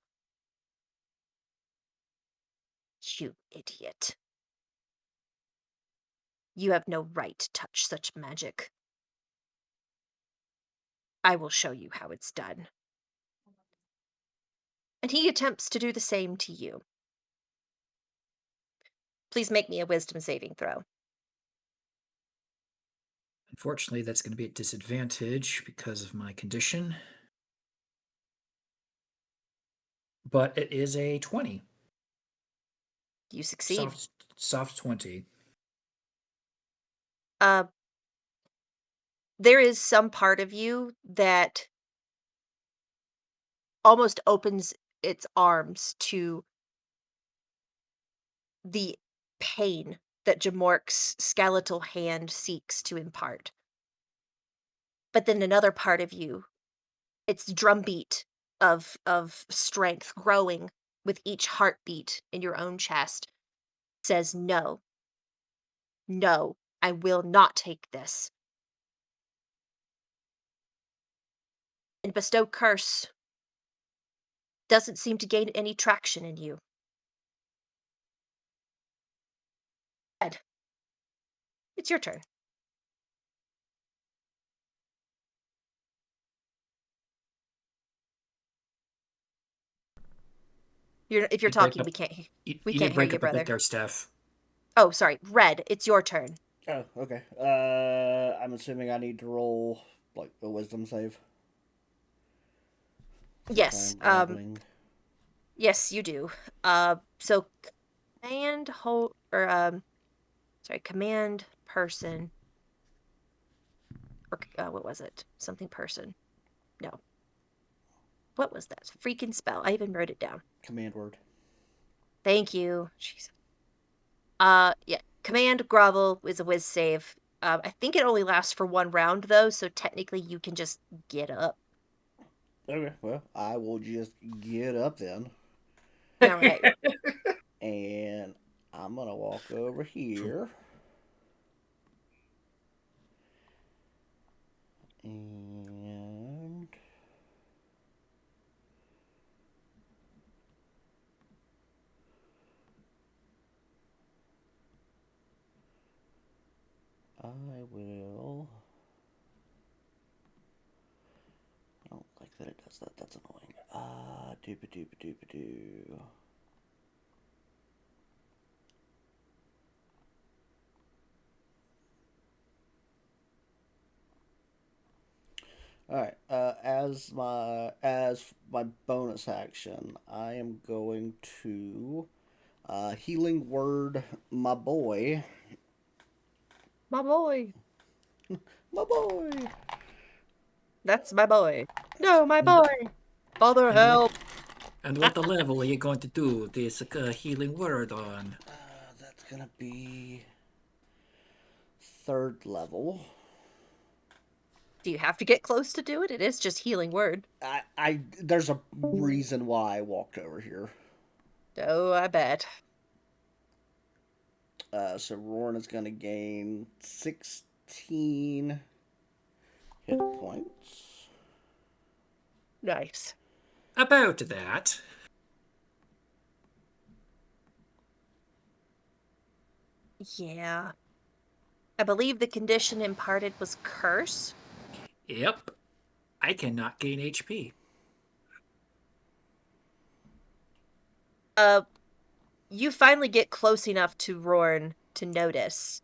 You idiot. You have no right to touch such magic. I will show you how it's done. And he attempts to do the same to you. Please make me a wisdom saving throw. Unfortunately, that's going to be at disadvantage because of my condition. But it is a 20. You succeed. Soft 20. Uh, there is some part of you that almost opens its arms to the pain that Jamork's skeletal hand seeks to impart. But then another part of you, its drumbeat of strength growing with each heartbeat in your own chest, says no. No, I will not take this. And bestow curse doesn't seem to gain any traction in you. Ed, it's your turn. If you're talking, we can't You we did can't hear break you, up a bit brother. there, Steph. Oh, sorry. Red, it's your turn. Oh, okay. I'm assuming I need to roll like a wisdom save since I Yes. am grappling. Yes, you do. So command hold or command person or what was it? Something person. No. What was that? Freaking spell. I even wrote it down. Command word. Thank you. Jeez. Yeah. Command grovel is a whiz save. I think it only lasts for one round though, so technically you can just get up. Okay, well, I will just get up then. All right. And I'm gonna walk over here. And I will. I don't like that it does that. That's annoying. Dooba dooba dooba doo. All right. As my bonus action, I am going to healing word my boy. My boy. My boy. That's my boy. No, my And, boy. Father, and what help. and what the level are you going to do this healing word on? That's gonna be third level. Do you have to get close to do it? It is just healing word. There's a reason why I walked over here. Oh, I bet. So Rourne is gonna gain 16 Hit points. Nice. About that. Yeah. I believe the condition imparted was curse. Yep. I cannot gain HP. Uh, you finally get close enough to Roorn to notice.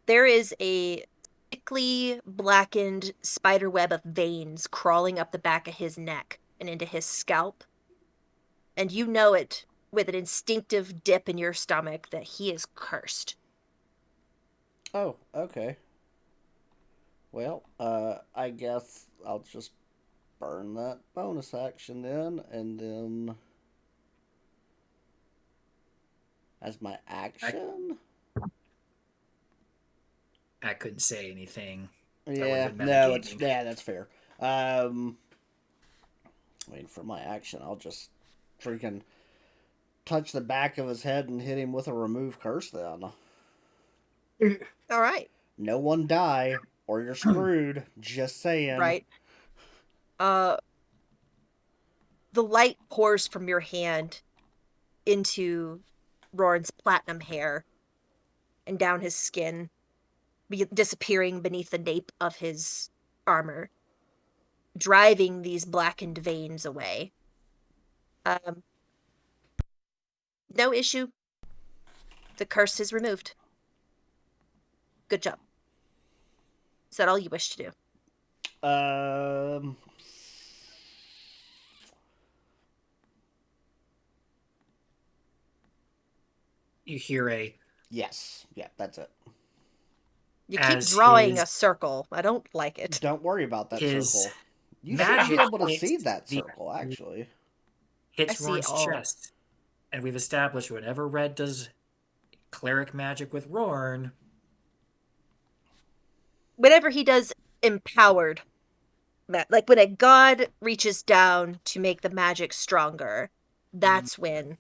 There is a thickly blackened spider web of veins crawling up the back of his neck and into his scalp. And you know it with an instinctive dip in your stomach that he is cursed. Oh, okay. Well, I guess I'll just burn that bonus action then, and then as my action. I couldn't say anything. That would Yeah, have been no, it's metagaming. yeah, that's fair. I mean, for my action, I'll just freaking touch the back of his head and hit him with a remove curse. Then All right. no one die, or you're screwed. Just saying. Right. Uh, the light pours from your hand into Roran's platinum hair and down his skin, disappearing beneath the nape of his armor, driving these blackened veins away. Um, no issue. The curse is removed. Good job. Is that all you wish to do? Um. You hear a Yes. Yeah, that's it. You keep as drawing his a circle. I don't like it. Don't worry about that his circle. You should be magic able to see hits that circle, actually. I hits see Roran's all. chest. And we've established whenever Red does cleric magic with Roarn, Whenever he does empowered, like when a god reaches down to make the magic stronger, that's when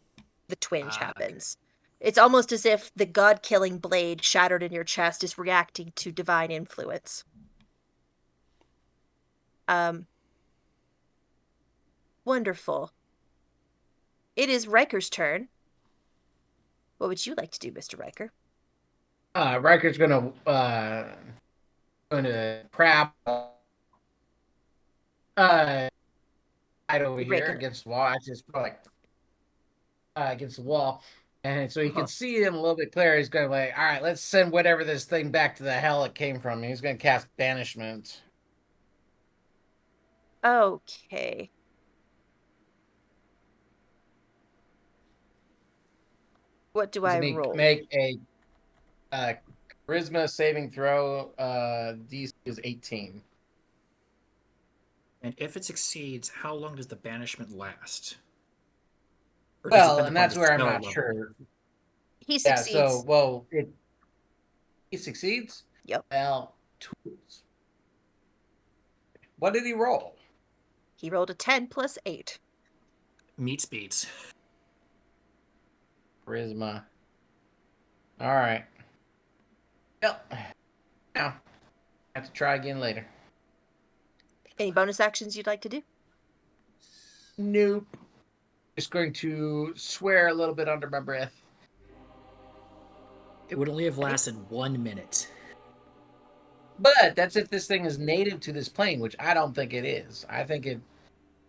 the twinge okay. happens. It's almost as if the god killing blade shattered in your chest is reacting to divine influence. Um, Wonderful. It is Riker's turn. What would you like to do, Mr. Riker? Riker's gonna crap right over You're here breaking it. against the wall. Actually, it's probably like against the wall, and so he can Uh-huh. see him a little bit clearer. He's gonna like, all right, let's send whatever this thing back to the hell it came from. He's gonna cast banishment. Okay. What do Does I he roll? make a uh, charisma saving throw? DC is 18. And if it succeeds, how long does the banishment last? Or does it Well, depend and upon the that's where I'm spell not level? sure. He Yeah, so succeeds. he succeeds. Yep. Well, tools. What did he roll? He rolled a 10 plus 8. Meets beats. Charisma. All right. Yep. Now, have to try again later. Any bonus actions you'd like to do? Nope. Just going to swear a little bit under my breath. It would only have Okay. lasted 1 minute. But that's if this thing is native to this plane, which I don't think it is. I think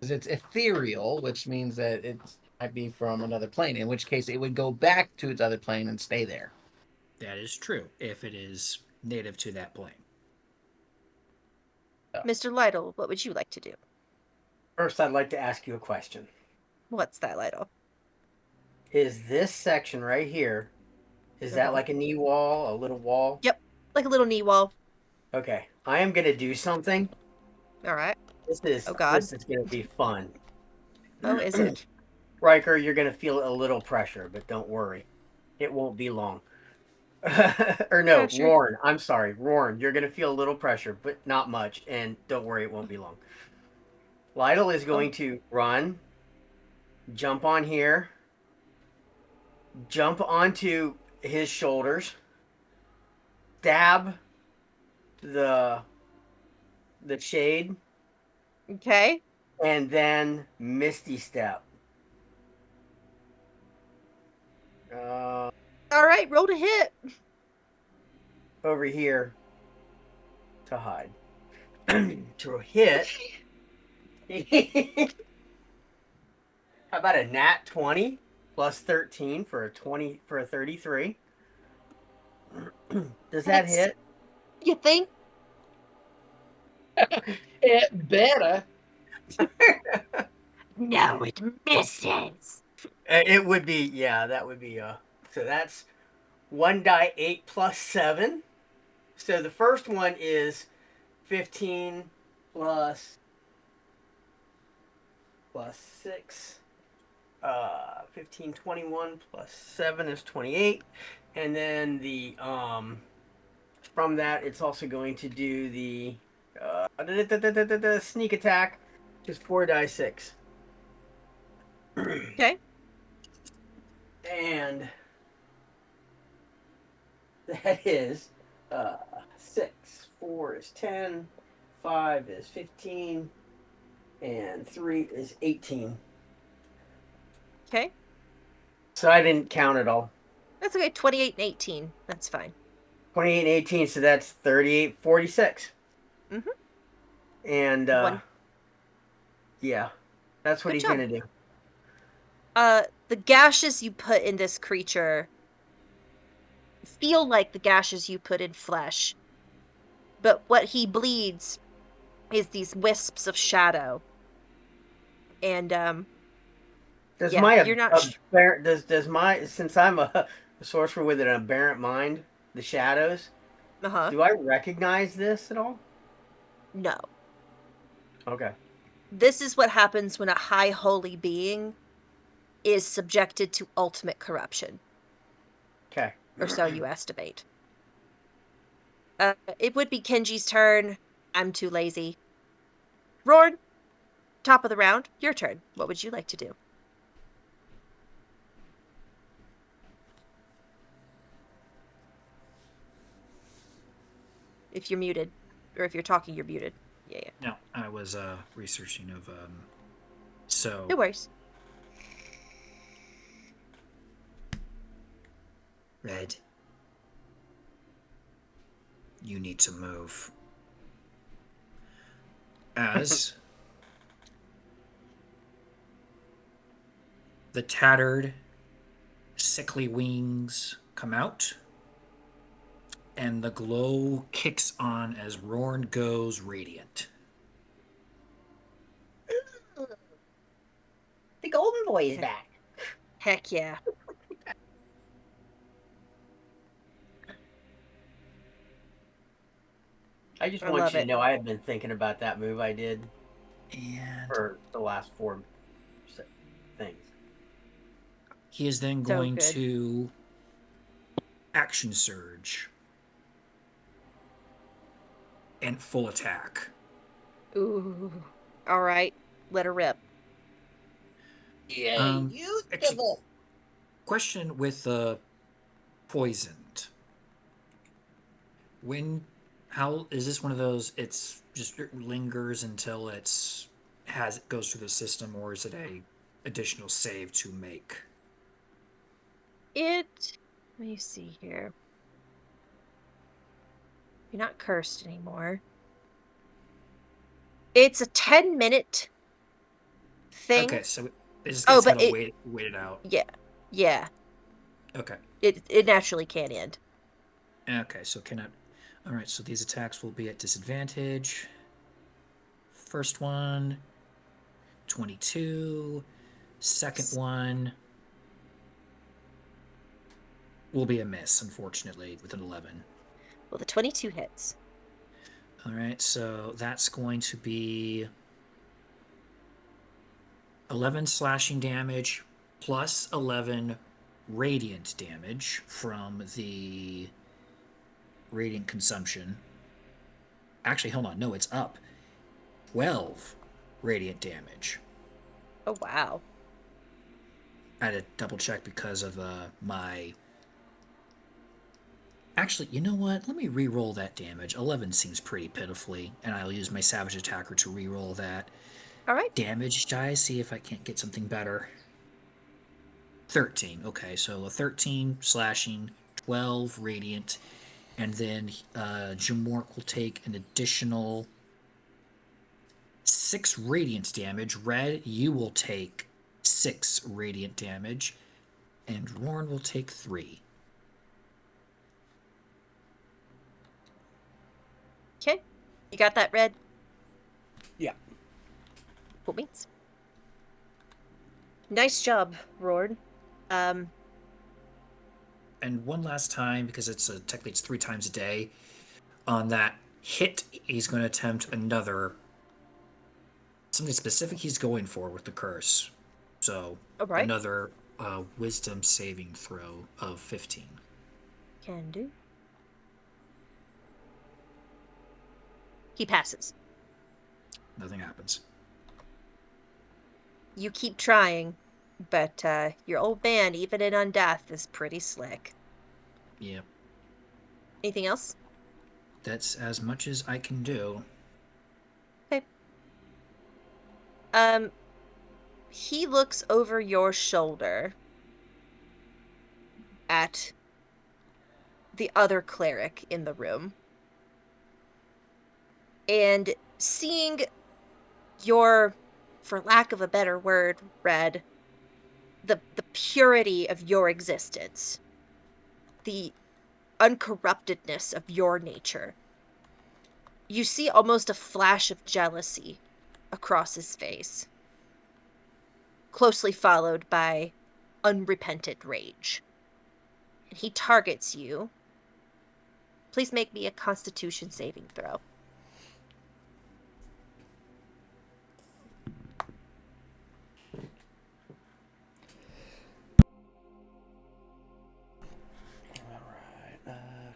it's ethereal, which means that it might be from another plane, in which case it would go back to its other plane and stay there. That is true, if it is native to that plane. So, Mr. Lytle, what would you like to do? First, I'd like to ask you a question. What's that, Lytle? Is this section right here, is that Uh-huh. like a knee wall, a little wall? Yep. Like a little knee wall. Okay. I am gonna do something. All right. This is Oh, God. this is gonna be fun. Oh, is it? Riker, you're gonna feel a little pressure, but don't worry. It won't be long. Or no, Pressure. Roorn. I'm sorry, Roorn. You're gonna feel a little pressure, but not much, and don't worry, it won't be long. Lytle is Oh, going to run, jump on here, jump onto his shoulders, stab the the shade, Okay. and then Misty Step. All right, roll to hit. Over here to hide. To hit. How about a nat 20 plus 13 for a 20 for a 33? Does that Hits. hit? You think? It better. No, it misses. It would be, yeah, that would be so that's 1 die 8 plus 7. So the first one is 15 plus 6, 15, 21 plus 7 is 28. And then the from that it's also going to do the sneak attack, which is 4 die 6. Okay. And that is 6. 4 is 10. 5 is 15. And 3 is 18. Okay. So I didn't count it all. That's okay. 28 and 18. That's fine. 28 and 18, so that's 38, 46. Mm-hmm. And One. yeah, that's what Good he's job. gonna do. The gashes you put in this creature feel like the gashes you put in flesh, but what he bleeds is these wisps of shadow. And Does yeah, my you're not does my since I'm a sorcerer with an aberrant mind, the shadows, uh-huh. do I recognize this at all? No. Okay. This is what happens when a high holy being is subjected to ultimate corruption, Okay. or so you estimate. It would be Kenji's turn. I'm too lazy. Rourn, top of the round, your turn. What would you like to do? If you're muted, or if you're talking, you're muted. Yeah, yeah. No, I was researching of No worries. Red. You need to move. As the tattered, sickly wings come out, and the glow kicks on as Roorn goes radiant. The golden boy is Heck, back. heck yeah. I just I want love you to it. know I have been thinking about that move I did And for the last 4 things. he is then So going good. to action surge and full attack. Ooh. All right. Let her rip. Yeah, you Actually, devil. question with poisoned. When, how is this one of those? It's just it lingers until it goes through the system, or is it a additional save to make? Let me see here. You're not cursed anymore. It's a 10-minute thing. Okay, so it's Oh, got but to wait it out. yeah. Yeah. Okay. It naturally can end. Okay, so cannot. All right, so these attacks will be at disadvantage. First one, 22. Second one will be a miss, unfortunately, with an 11. Well, the 22 hits. All right, so that's going to be 11 slashing damage plus 11 radiant damage from the radiant consumption. Actually, hold on. No, it's up. 12 radiant damage. Oh, wow. I had to double check because of my Actually, you know what? Let me re-roll that damage. 11 seems pretty pitifully, and I'll use my Savage Attacker to re-roll that All right. damage die, see if I can't get something better. 13. Okay, so a 13 slashing, 12 radiant, and then Jamork will take an additional 6 radiant damage. Red, you will take 6 radiant damage, and Roorn will take 3. Okay. You got that, Red? Yeah. Cool beans. Nice job, Roorn. And one last time, because technically it's 3 times a day, on that hit, he's going to attempt another something specific he's going for with the curse. So All right. another wisdom saving throw of 15. Can do. He passes. Nothing happens. You keep trying, but your old man, even in Undeath, is pretty slick. Yep. Anything else? That's as much as I can do. Okay. He looks over your shoulder at the other cleric in the room. And seeing your, for lack of a better word, Red, the purity of your existence, the uncorruptedness of your nature, you see almost a flash of jealousy across his face, closely followed by unrepentant rage. And he targets you. Please make me a Constitution saving throw.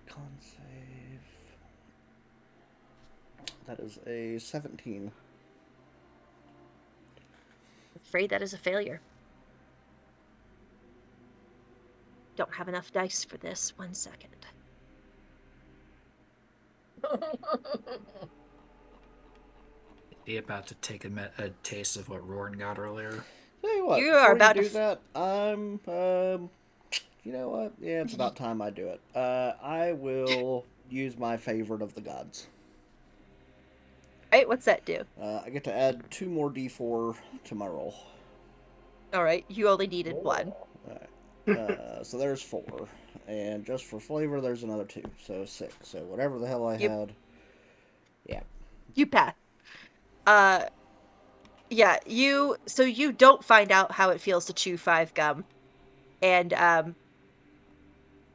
Con save. That is a 17. I'm afraid that is a failure. Don't have enough dice for this. 1 second. Is he about to take a taste of what Rourn got earlier? Tell you what, You before are you about do to that, you know what? Yeah, it's about time I do it. I will use my favorite of the gods. Right, what's that do? I get to add 2 more d4 to my roll. Alright, you only needed 1. So there's 4. And just for flavor, there's another 2. So 6. So whatever the hell I had. Yeah. You pass. Yeah, so you don't find out how it feels to chew 5 gum. And,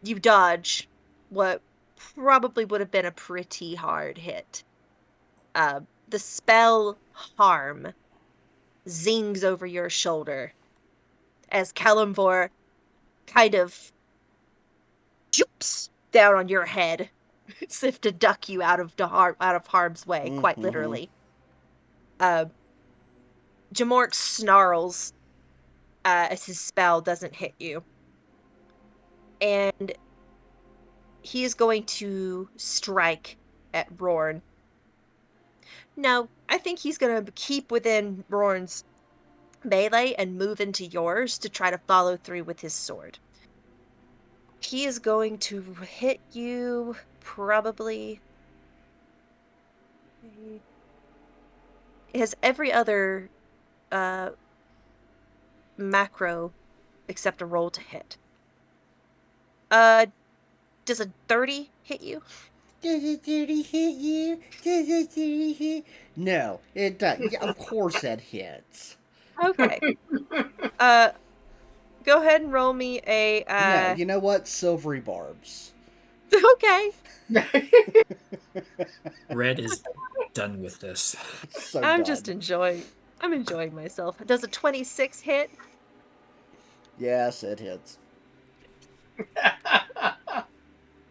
you dodge what probably would have been a pretty hard hit. The spell Harm zings over your shoulder as Kalimvor kind of joops down on your head, as if to duck you out of harm's way, quite literally. Jamork snarls as his spell doesn't hit you. And he is going to strike at Roorn. No, I think he's going to keep within Roarn's melee and move into yours to try to follow through with his sword. He is going to hit you probably. It has every other macro except a roll to hit. Does a 30 hit you? Does a 30 hit you? Does a 30 hit? No, it does. Yeah, of course that hits. Okay. Go ahead and roll me a No, you know what? Silvery barbs. Okay. Red is done with this. So I'm done. just I'm enjoying myself. Does a 26 hit? Yes, it hits.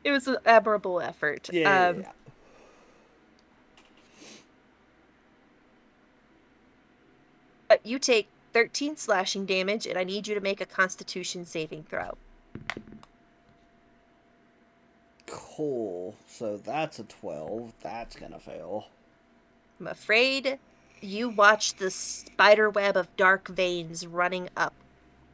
It was an admirable effort. Yeah. But you take 13 slashing damage, and I need you to make a Constitution saving throw. Cool. Cool. So that's a 12. That's gonna fail. I'm afraid you watch the spider web of dark veins running up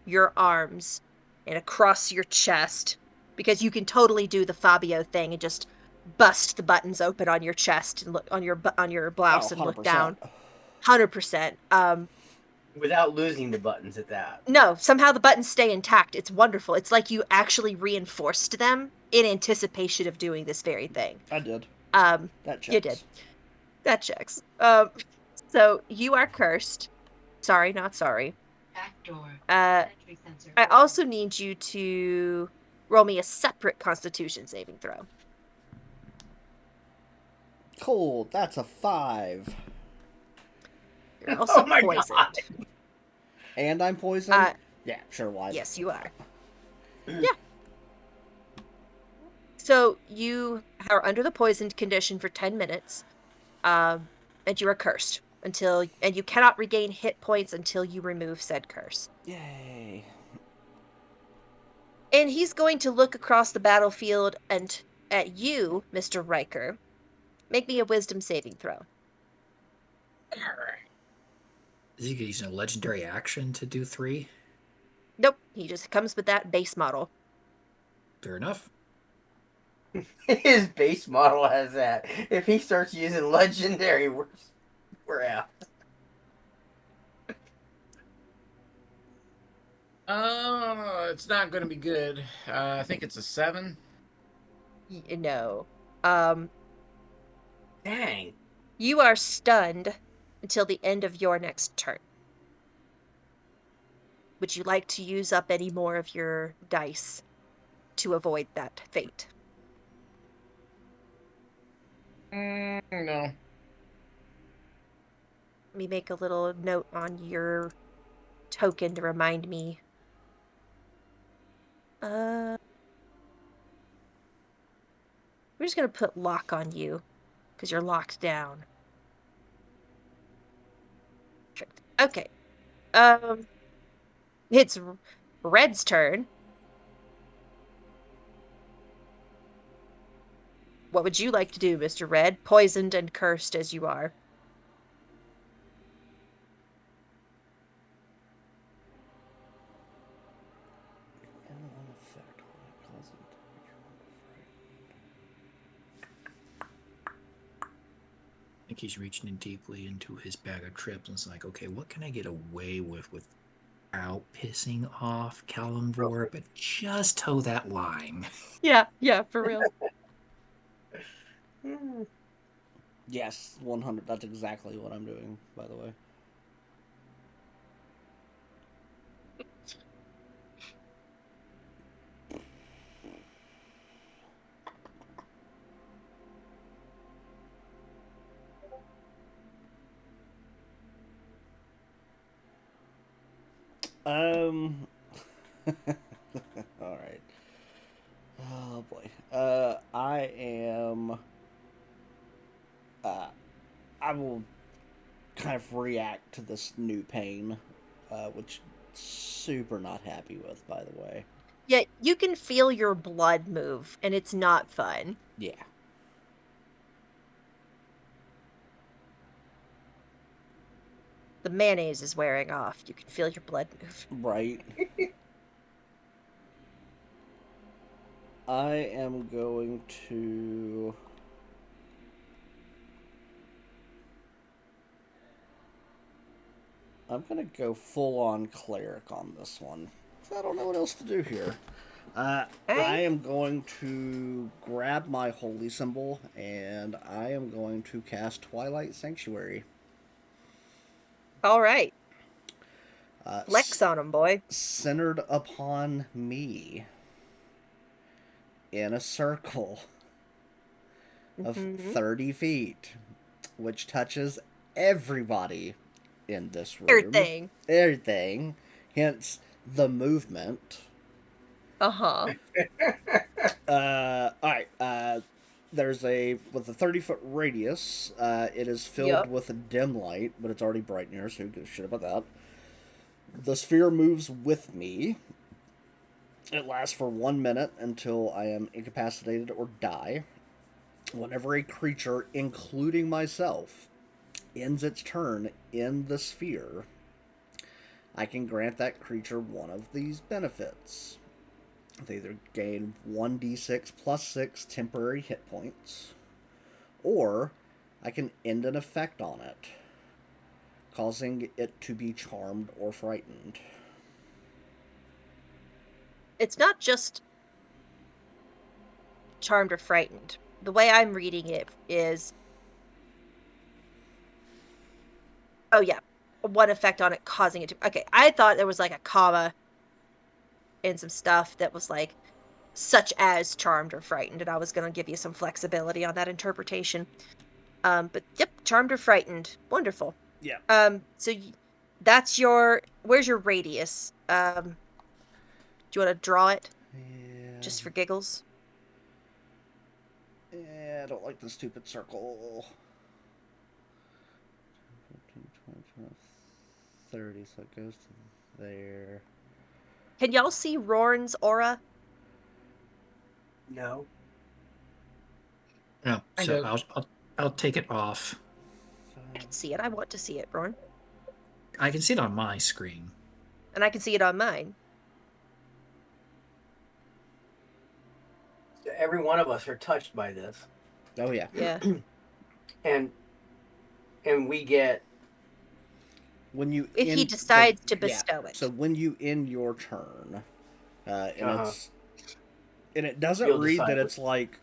your arms and across your chest, because you can totally do the Fabio thing and just bust the buttons open on your chest and look on your Oh, blouse and look 100%. down. 100%. Without losing the buttons at that. No, somehow the buttons stay intact. It's wonderful. It's like you actually reinforced them in anticipation of doing this very thing. I did. Um, That you did. checks. That checks. So you are cursed. Sorry, not sorry. Backdoor. Uh, Entry sensor. I also need you to roll me a separate Constitution saving throw. Cool. That's a 5. You're also Oh my poisoned. God. And I'm poisoned? Yeah, sure, why? Yes, you are. Yeah. So you are under the poisoned condition for 10 minutes, and you are cursed and you cannot regain hit points until you remove said curse. Yay. And he's going to look across the battlefield and at you, Mr. Riker. Make me a wisdom saving throw. All right. Is he using a legendary action to do 3? Nope, he just comes with that base model. Fair enough. His base model has that. If he starts using legendary, we're out. It's not going to be good. I think it's a 7. No. Dang. You are stunned until the end of your next turn. Would you like to use up any more of your dice to avoid that fate? No. Let me make a little note on your token to remind me. We're just going to put lock on you because you're locked down. Perfect. Okay. It's Red's turn. What would you like to do, Mr. Red, poisoned and cursed as you are? I think he's reaching in deeply into his bag of trips and it's like, okay, what can I get away with without pissing off Kalimvor, but just toe that line? Yeah, for real. Yes, 100. That's exactly what I'm doing, by the way. All right. Oh boy. I am. I will kind of react to this new pain, which super not happy with, by the way. Yeah, you can feel your blood move, and it's not fun. Yeah. The mayonnaise is wearing off. You can feel your blood move. Right. I am going to. I'm going to go full on cleric on this one. I don't know what else to do here. I am going to grab my holy symbol and I am going to cast Twilight Sanctuary. All right. Flex on him, boy. Centered upon me in a circle of 30 feet, which touches everybody in this room. Everything. Hence the movement. Uh-huh. Alright. There's with a 30-foot radius, it is filled with a dim light, but it's already bright in here, so who gives a shit about that? The sphere moves with me. It lasts for 1 minute until I am incapacitated or die. Whenever a creature, including myself, ends its turn in the sphere, I can grant that creature one of these benefits. They either gain 1d6 plus 6 temporary hit points, or I can end an effect on it, causing it to be charmed or frightened. It's not just charmed or frightened. The way I'm reading it is, oh yeah, one effect on it causing it to. Okay, I thought there was like a comma and some stuff that was like such as charmed or frightened, and I was going to give you some flexibility on that interpretation. But yep, charmed or frightened, wonderful. Yeah. So that's your. Where's your radius? Do you want to draw it Yeah. just for giggles? Yeah, I don't like the stupid circle. 15, 20, 30, so it goes to there. Can y'all see Roarn's aura? No. No, I so do. I'll take it off. I can see it. I want to see it, Roarn. I can see it on my screen. And I can see it on mine. Every one of us are touched by this. Oh, yeah. Yeah. And we get When you If he end, decides to yeah, bestow it. so when you end your turn, and Uh-huh. it doesn't You'll read decide that what- it's like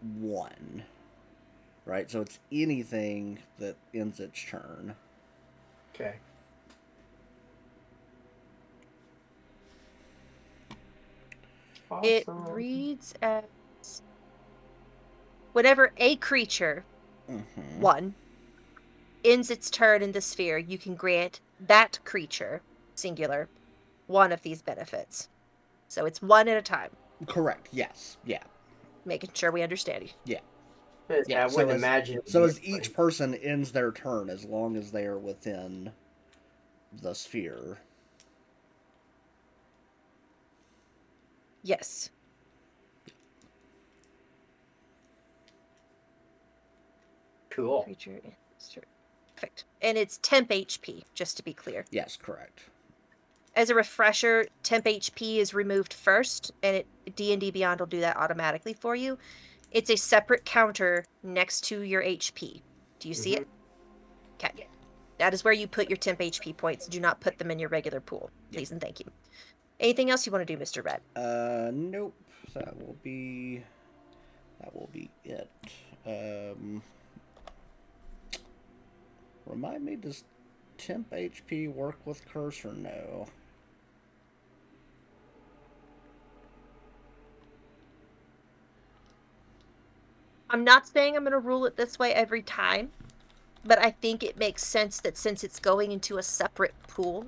1, right? So it's anything that ends its turn. Okay. It Awesome. reads as whenever a creature, Mm-hmm. 1, ends its turn in the sphere, you can grant that creature, singular, one of these benefits. So it's one at a time, Correct. Yes. Yeah. making sure we understand you. Yeah. I Yeah. wouldn't imagine. it would So be as each person ends their turn, as long as they are within the sphere. Yes. Cool. Creature perfect. And it's temp HP, just to be clear. Yes, correct. As a refresher, temp HP is removed first, and D&D Beyond will do that automatically for you. It's a separate counter next to your HP. Do you see it? Okay. That is where you put your temp HP points. Do not put them in your regular pool, please and thank you. Anything else you want to do, Mr. Red? Nope. That will be it. Remind me, does temp HP work with curse or no? I'm not saying I'm going to rule it this way every time, but I think it makes sense that since it's going into a separate pool,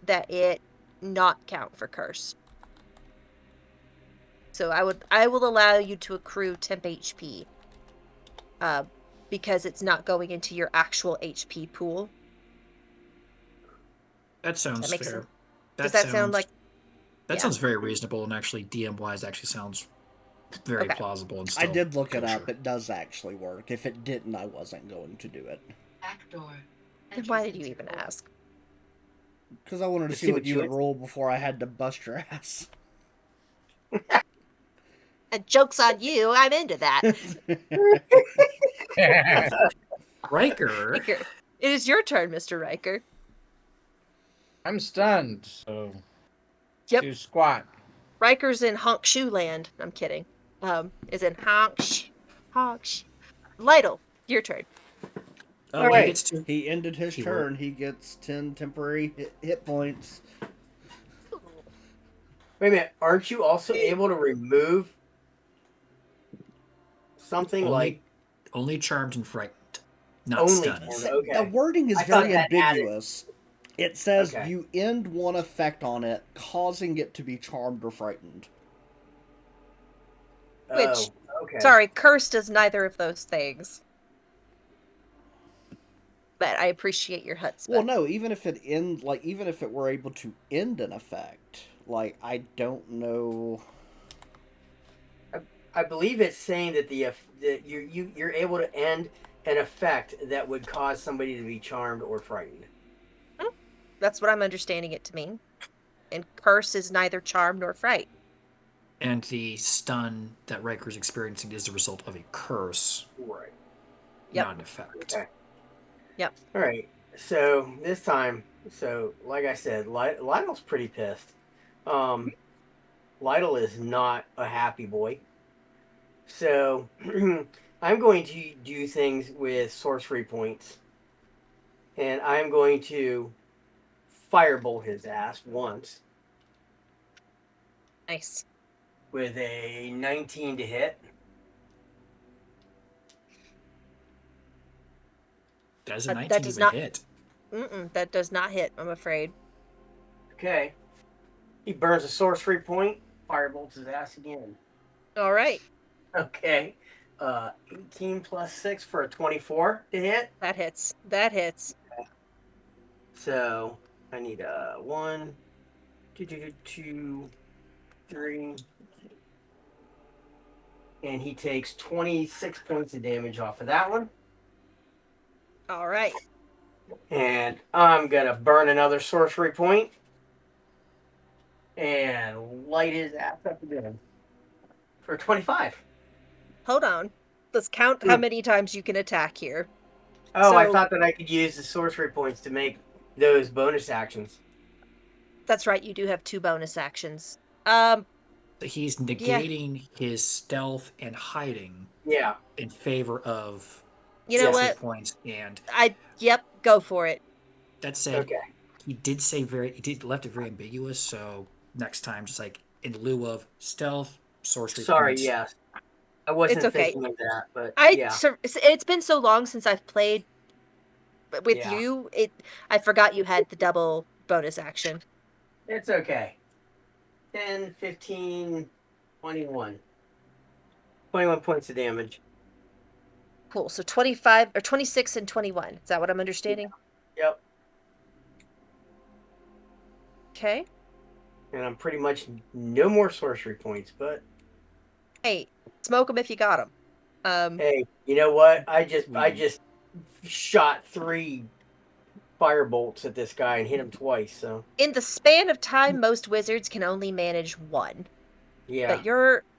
that it not count for curse. So I will allow you to accrue temp HP, because it's not going into your actual HP pool. That sounds make fair. sense? Does that sound like? That yeah. sounds very reasonable, and actually DM wise actually sounds very Okay. plausible and I still did look it kosher. up. It does actually work. If it didn't, I wasn't going to do it. Back door. Then why did you even ask? Because I wanted to see what you would roll before I had to bust your ass. And joke's on you, I'm into that. Riker. Riker, it is your turn, Mr. Riker. I'm stunned, so Yep. do squat. Riker's in honk shoe land. I'm kidding. Is in honk. Lytle, your turn. Oh, All right. he gets to. He ended his He turn. He gets 10 temporary hit points. Wait a minute. Aren't you also able to remove something like only charmed and frightened, not only stunned. charmed? Okay. The wording is I thought very that ambiguous. It says Okay. you end one effect on it, causing it to be charmed or frightened. Which, okay. sorry, curse does neither of those things. But I appreciate your chutzpah. Well, no, even if it were able to end an effect, Like, I don't know. I believe it's saying that that you're able to end an effect that would cause somebody to be charmed or frightened. Mm, that's what I'm understanding it to mean. And curse is neither charm nor fright. And the stun that Riker's experiencing is the result of a curse, Right. Yep. not an effect. Okay. Yep. All right. So this time, like I said, Lytle's pretty pissed. Lytle is not a happy boy. So I'm going to do things with sorcery points, and I'm going to firebolt his ass once Nice. with a 19 to hit. That is a That 19 does even not. hit. That does not hit. I'm afraid. Okay. He burns a sorcery point, firebolts his ass again. All right. Okay. 18 plus 6 for a 24 to hit. That hits. That hits. So I need a 1, 2, 3. And he takes 26 points of damage off of that one. All right. And I'm going to burn another sorcery point and light his ass up again for 25. Hold on. Let's count how many times you can attack here. Oh, I So thought that I could use the sorcery points to make those bonus actions. that's right. You do have 2 bonus actions. He's Yeah. negating his stealth and hiding Yeah. in favor of You know sorcery what? points. And Yep. Go for it. that said, Okay. he did left it very ambiguous. So next time, just like in lieu of stealth, sorcery Sorry, points. yes. I It's wasn't okay. thinking of that, but yeah. It's been so long since I've played with Yeah. you. I forgot you had the double bonus action. It's okay. 10, 15, 21. 21 points of damage. Cool. So 25 or 26 and 21. Is that what I'm understanding? Yep. Okay. And I'm pretty much no more sorcery points, but Hey, smoke them if you got them. hey, you know what? I We just shot 3 firebolts at this guy and hit him twice, so In the span of time, most wizards can only manage 1. yeah. But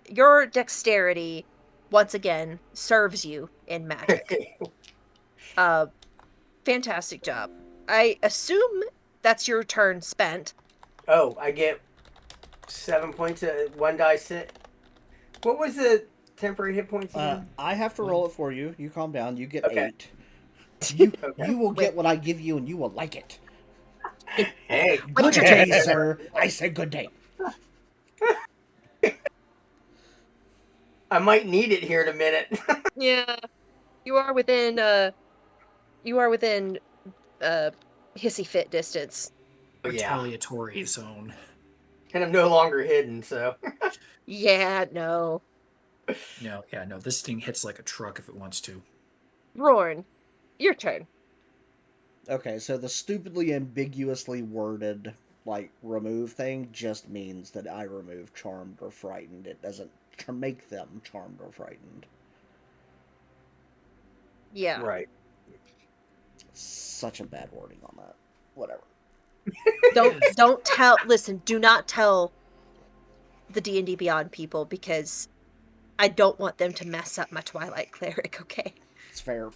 your dexterity, once again, serves you in magic. Uh, Fantastic job. I assume that's your turn spent. Oh, I get 7 points, 1 dice hit. What was the temporary hit points again? I have to roll it for you. You calm down. You get Okay. 8. You Okay. you will Wait. get what I give you, and you will like it. Hey. Wait Good your day, turn. sir. I said good day. I might need it here in a minute. Yeah, you are within you are within uh hissy fit distance. Oh yeah. retaliatory zone. And I'm no longer hidden, so Yeah, no. No, yeah, no. This thing hits like a truck if it wants to. Roorn, your turn. Okay, so the stupidly ambiguously worded like remove thing just means that I remove charmed or frightened. It doesn't make them charmed or frightened. Yeah. right. Such a bad wording on that. Whatever. Don't tell listen, do not tell the D&D Beyond people because I don't want them to mess up my Twilight Cleric, okay? It's fair.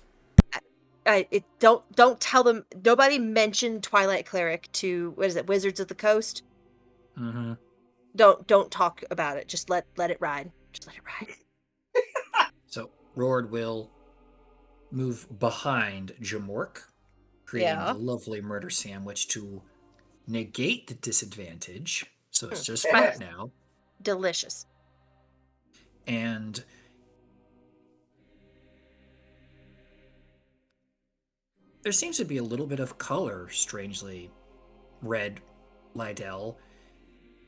Don't tell them. Nobody mentioned Twilight Cleric to what is it, Wizards of the Coast? Mm-hmm. Don't talk about it. Just let it ride. Just let it ride. So Roard will move behind Jamork, creating Yeah. the lovely murder sandwich to negate the disadvantage. So it's Mm, just flat now. delicious. And there seems to be a little bit of color, strangely. Red Lydell.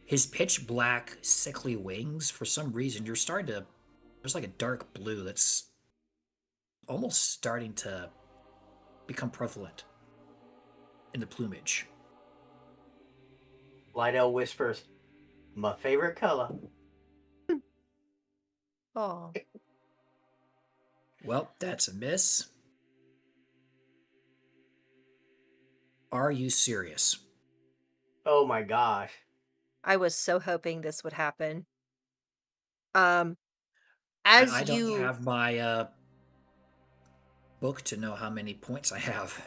His pitch black, sickly wings, for some reason, you're starting to. There's like a dark blue that's almost starting to become prevalent in the plumage. Lydell whispers, My favorite color. Oh. Well, that's a miss. Are you serious? Oh my gosh. I was so hoping this would happen. Um, And as I don't you have my book to know how many points I have.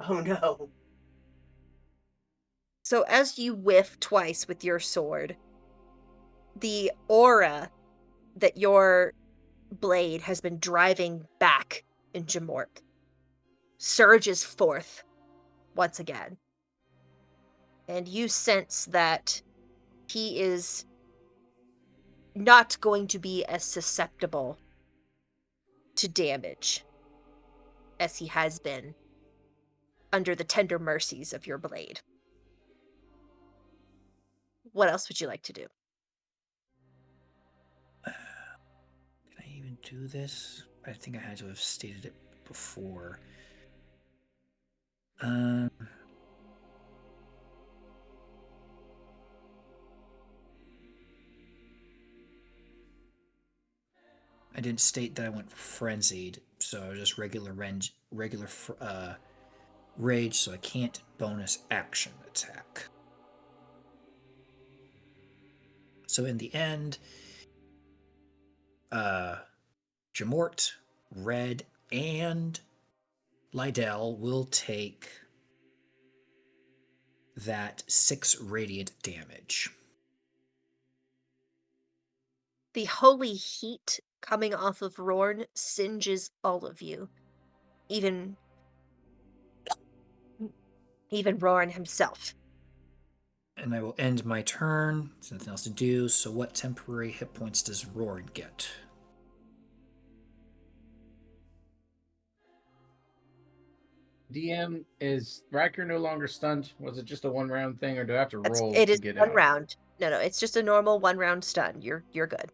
Oh no. so as you whiff twice with your sword, the aura that your blade has been driving back in Jamork surges forth once again. And you sense that he is not going to be as susceptible to damage as he has been under the tender mercies of your blade. What else would you like to do? Can I even do this? I think I had to have stated it before. I didn't state that I went frenzied, so just regular rage, so I can't bonus action attack. So in the end, Jamort, Red, and Lydell will take that 6 radiant damage. The holy heat coming off of Roorn singes all of you. Even Roarn himself. And I will end my turn. There's nothing else to do. So what temporary hit points does Roarn get? DM, is Riker no longer stunned? Was it just a 1-round thing, or do I have to roll It to is get one out? round. No, it's just a normal 1-round stun. You're good.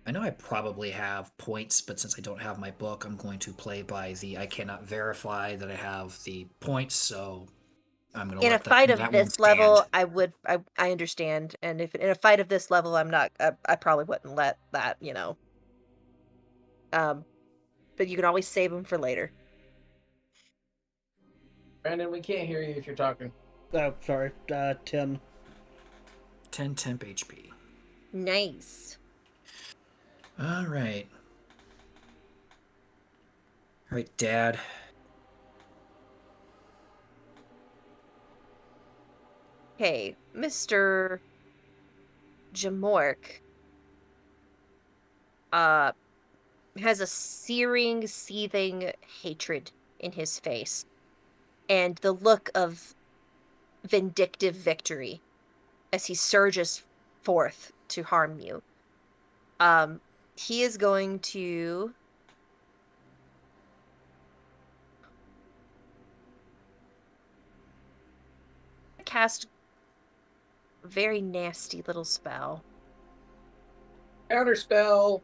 I know I probably have points, but since I don't have my book, I'm going to play by the I cannot verify that I have the points, so I'm going to In a let fight of that one this stand. level, I understand, and if in a fight of this level, I probably wouldn't let that, but you can always save them for later. Brandon, we can't hear you if you're talking. Oh, sorry. 10. 10 temp HP. Nice. All right. All right, Dad. Okay, Mr. Jamork, has a searing, seething hatred in his face, and the look of vindictive victory as he surges forth to harm you. He is going to cast a very nasty little spell. Counterspell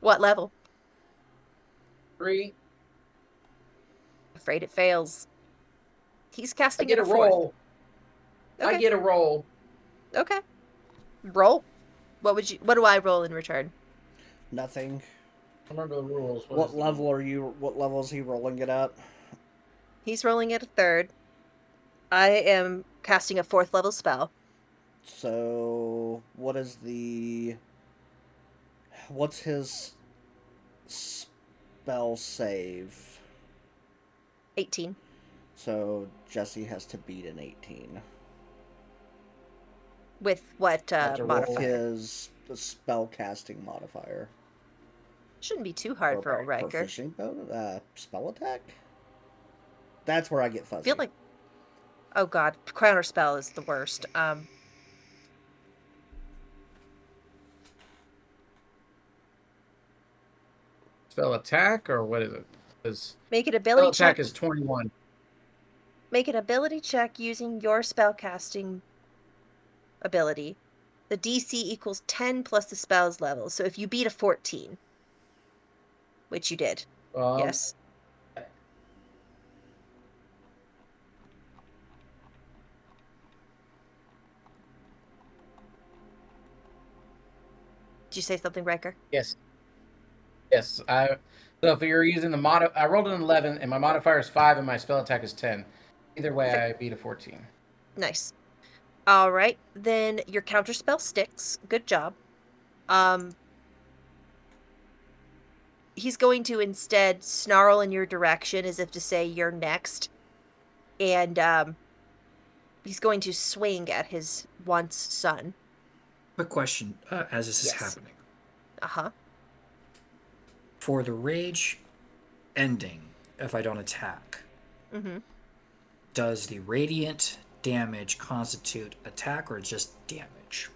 What level? 3. Afraid it fails. He's I casting get it a a fourth. roll. I Okay. get a roll. Okay. Roll. What do I roll in return? Nothing. Remember the rules. What level are you? What level is he rolling it at? He's rolling at a third. I am casting a 4th level spell. So, what is the? What's his spell save? 18. So Jesse has to beat an 18 With what Have to roll. with modifier? his spell casting modifier Shouldn't be too hard or for old Riker. proficient bonus, spell attack. That's where I get I fuzzy. feel like, oh god, counter spell is the worst. Spell attack, or what is it? Because Make an spell ability attack check. is 21. Make an ability check using your spellcasting ability. The DC equals 10 plus the spell's level. So if you beat a 14, which you did, yes. Did you say something, Riker? Yes. Yes. So if you're using the I rolled an 11, and my modifier is 5, and my spell attack is 10. Either way, Okay. I beat a 14. Nice. All right, then your counterspell sticks. Good job. He's going to instead snarl in your direction as if to say you're next, and he's going to swing at his once son. Quick question as this is Yes. happening. Uh-huh. For the rage ending, if I don't attack, Mm-hmm. does the radiant damage constitute attack or just damage?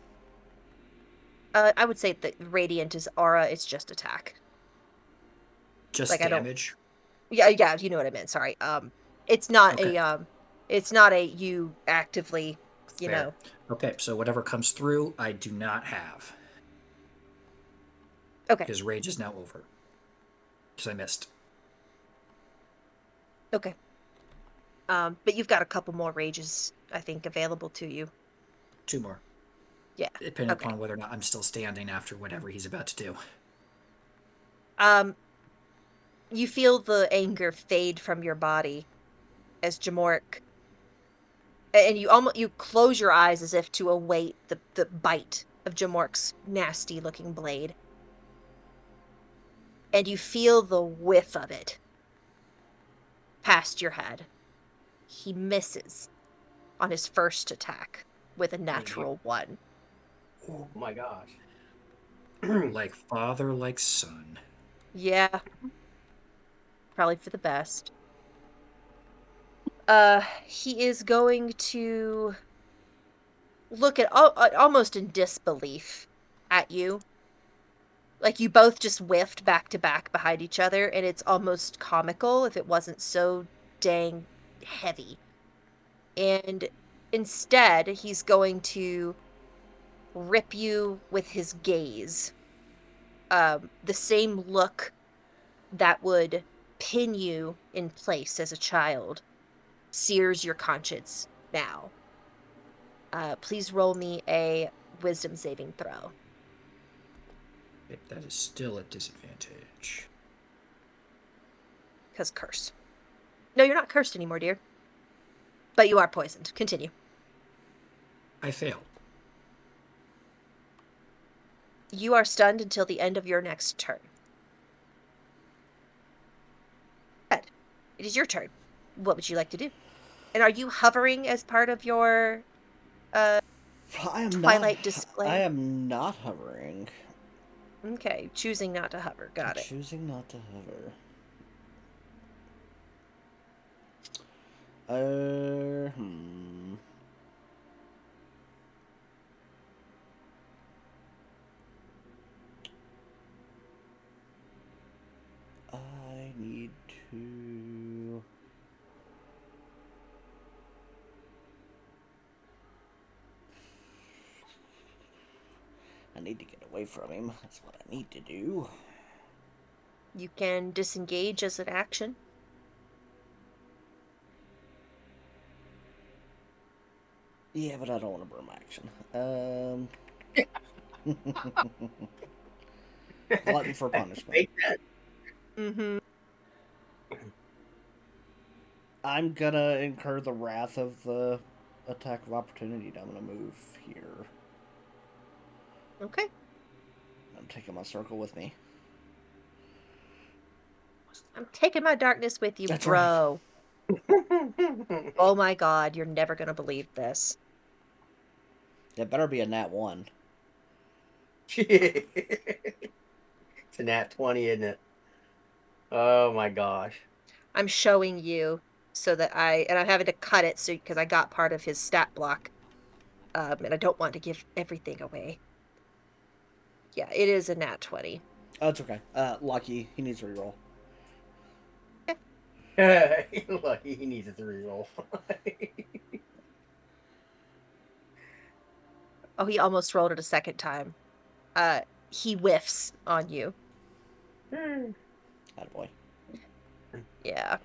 I would say that radiant is aura, it's just attack. Just Like I don't damage? yeah, you know what I meant, sorry. It's not Okay. a you actively, you Fair. know. Okay, so whatever comes through, I do not have. Okay. Because rage is now over. Because I missed. Okay. But you've got a couple more rages, I think, available to you. 2 more. Yeah. Depending Okay. upon whether or not I'm still standing after whatever he's about to do. You feel the anger fade from your body as Jamoric, and you close your eyes as if to await the bite of Jamoric's nasty looking blade. And you feel the whiff of it past your head. He misses on his first attack with a natural 1. Oh my gosh. Like father, like son. Yeah, probably for the best. He is going to look at almost in disbelief at you. Like you both just whiffed back to back behind each other, and it's almost comical if it wasn't so dang heavy. And instead, he's going to rip you with his gaze. The same look that would pin you in place as a child sears your conscience now. Please roll me a wisdom saving throw. That is still at disadvantage. Because curse. No, you're not cursed anymore, dear. But you are poisoned. Continue. I failed. You are stunned until the end of your next turn. Ed, it is your turn. What would you like to do? And are you hovering as part of your Twilight display? I am not hovering. Okay, choosing not to hover. Got it. Choosing not to hover. I need to. I need to get away from him. That's what I need to do. You can disengage as an action. Yeah, but I don't want to burn my action. Glutton for punishment. Mm-hmm. I'm gonna incur the wrath of the attack of opportunity. I'm gonna move here. Okay. I'm taking my circle with me. I'm taking my darkness with you, That's bro. Right. Oh my god, you're never gonna believe this. It better be a nat 1. It's a nat 20, isn't it? Oh my gosh. I'm showing you so that I'm having to cut it so because I got part of his stat block. And I don't want to give everything away. Yeah, it is a nat 20. Oh, it's okay. Lucky. He needs to reroll. Lucky he needs a 3 roll. Oh, he almost rolled it a second time. He whiffs on you. Attaboy. Yeah.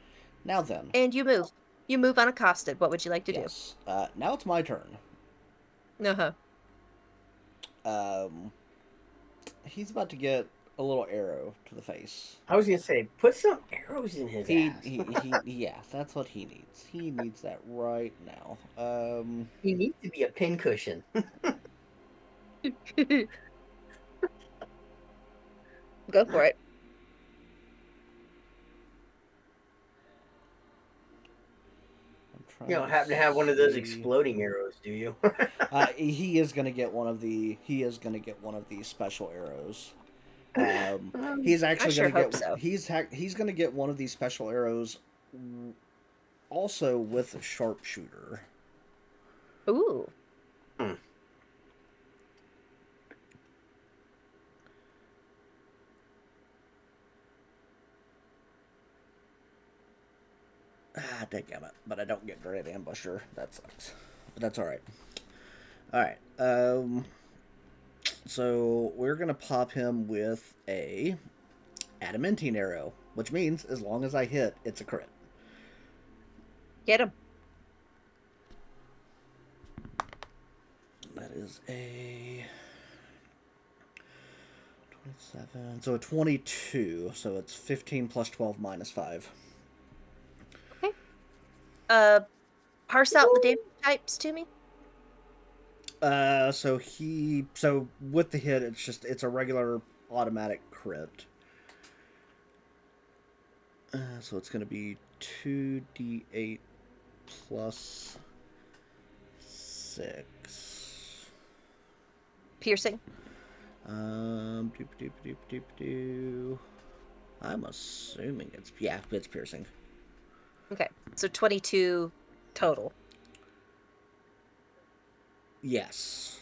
Now then. And you move. You move unaccosted. What would you like to do? Now it's my turn. Uh-huh. He's about to get a little arrow to the face. I was gonna say, put some arrows in his ass. Yeah, that's what he needs. He needs that right now. He needs to be a pincushion. Go for it. You don't happen to have one of those exploding arrows, do you? He is gonna get one of the. He is gonna get one of these special arrows. He's actually sure gonna hope get. so. He's gonna get one of these special arrows. Also with sharpshooter. Ooh. Hmm. Dadgummit. But I don't get Great Ambusher. That sucks. But that's alright. Alright. So we're gonna pop him with a adamantine arrow, which means as long as I hit, it's a crit. Get him. That is a 27. So a 22. So it's 15 plus 12 minus 5. Okay. Parse out the damage types to me. So with the hit, it's a regular automatic crit. So it's going to be 2d8 plus 6. Piercing. Doop, doop, doop, doop, doop. I'm assuming it's piercing. Okay, so 22 total. Yes.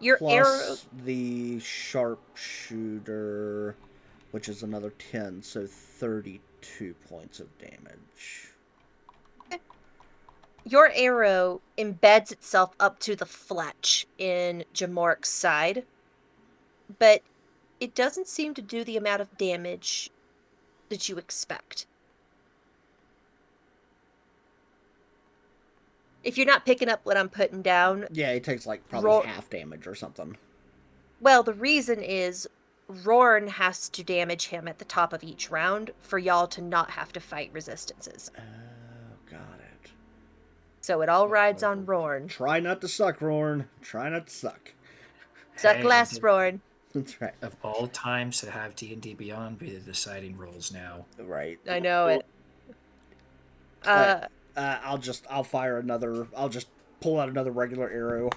Your Plus arrow. the sharpshooter, which is another 10, so 32 points of damage. Your arrow embeds itself up to the fletch in Jamork's side, but it doesn't seem to do the amount of damage that you expect. If you're not picking up what I'm putting down... Yeah, it takes like probably half damage or something. Well, the reason is Roorn has to damage him at the top of each round for y'all to not have to fight resistances. Oh, got it. So it all rides on Roorn. Try not to suck, Roorn. Try not to suck. Suck less, Roorn. That's right. Of all times to have D&D Beyond be the deciding roles now. Right. I know it. I'll just pull out another regular arrow.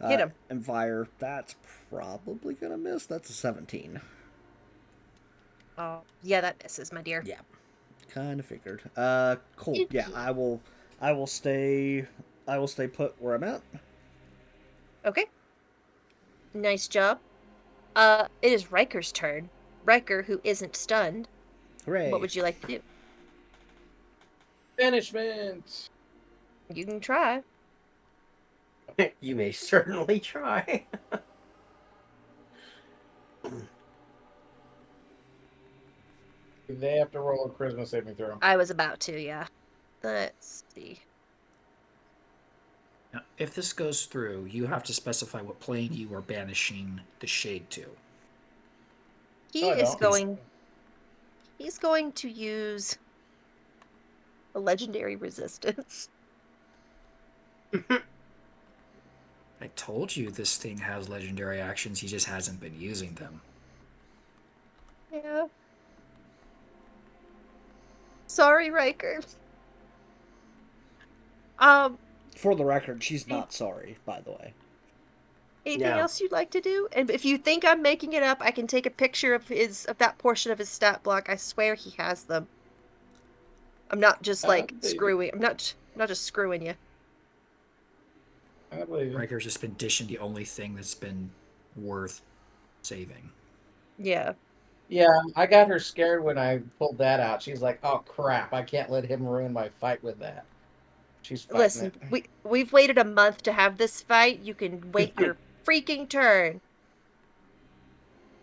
Hit him. And fire. That's probably gonna miss. That's a 17. Oh, yeah, that misses, my dear. Yeah. Kind of figured. Cool. Yeah, I will stay put where I'm at. Okay. Nice job. It is Riker's turn. Riker, who isn't stunned. Hooray. What would you like to do? Banishment. You can try. You may certainly try. They have to roll a charisma saving throw. I was about to, yeah. Let's see. Now, if this goes through, you have to specify what plane you are banishing the shade to. He's going to use a legendary resistance. I told you this thing has legendary actions, he just hasn't been using them. Yeah. Sorry, Riker. For the record, she's not sorry, by the way. Anything else you'd like to do? And if you think I'm making it up, I can take a picture of that portion of his stat block. I swear he has them. I'm not just screwing. I'm not just screwing you. I believe you. Riker's just been dishing the only thing that's been worth saving. Yeah. Yeah, I got her scared when I pulled that out. She's like, "Oh crap! I can't let him ruin my fight with that." She's fighting Listen, we've waited a month to have this fight. You can wait your freaking turn.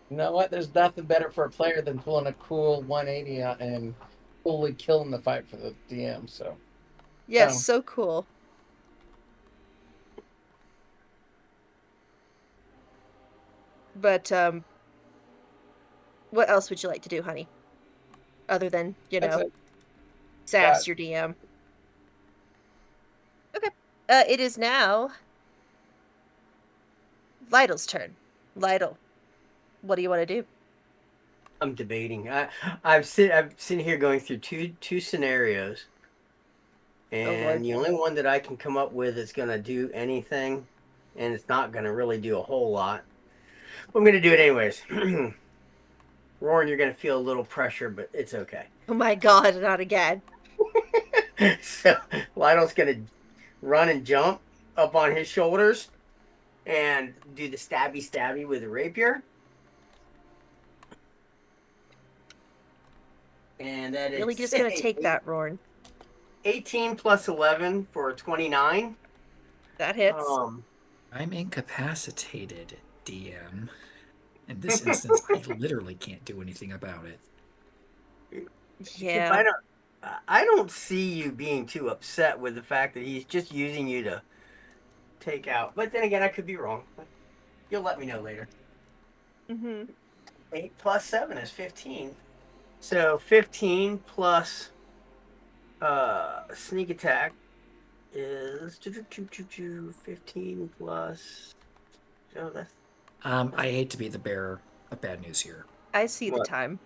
You know what? There's nothing better for a player than pulling a cool 180 out and fully killing the fight for the DM. So. Yes, so cool. But what else would you like to do, honey? Other than, That's it. sass Got your DM. Okay. It is now Lytle's turn. Lytle, what do you want to do? I'm debating. I'm sitting here going through two scenarios, Oh Lord. and the only one that I can come up with is gonna do anything, and it's not gonna really do a whole lot. But I'm gonna do it anyways. Roarn, you're gonna feel a little pressure, but it's okay. Oh my God, not again. So Lytle's gonna run and jump up on his shoulders and do the stabby with a rapier. And that Really is just gonna take that, Roarn. 18 plus 11 for 29. That hits. I'm incapacitated, DM. In this instance, I literally can't do anything about it. Yeah. I don't see you being too upset with the fact that he's just using you to take out. But then again, I could be wrong. You'll let me know later. Mm-hmm. 8 plus 7 is 15. So 15 plus sneak attack is 15 plus. Oh, that's I hate to be the bearer of bad news here. I see the what? time.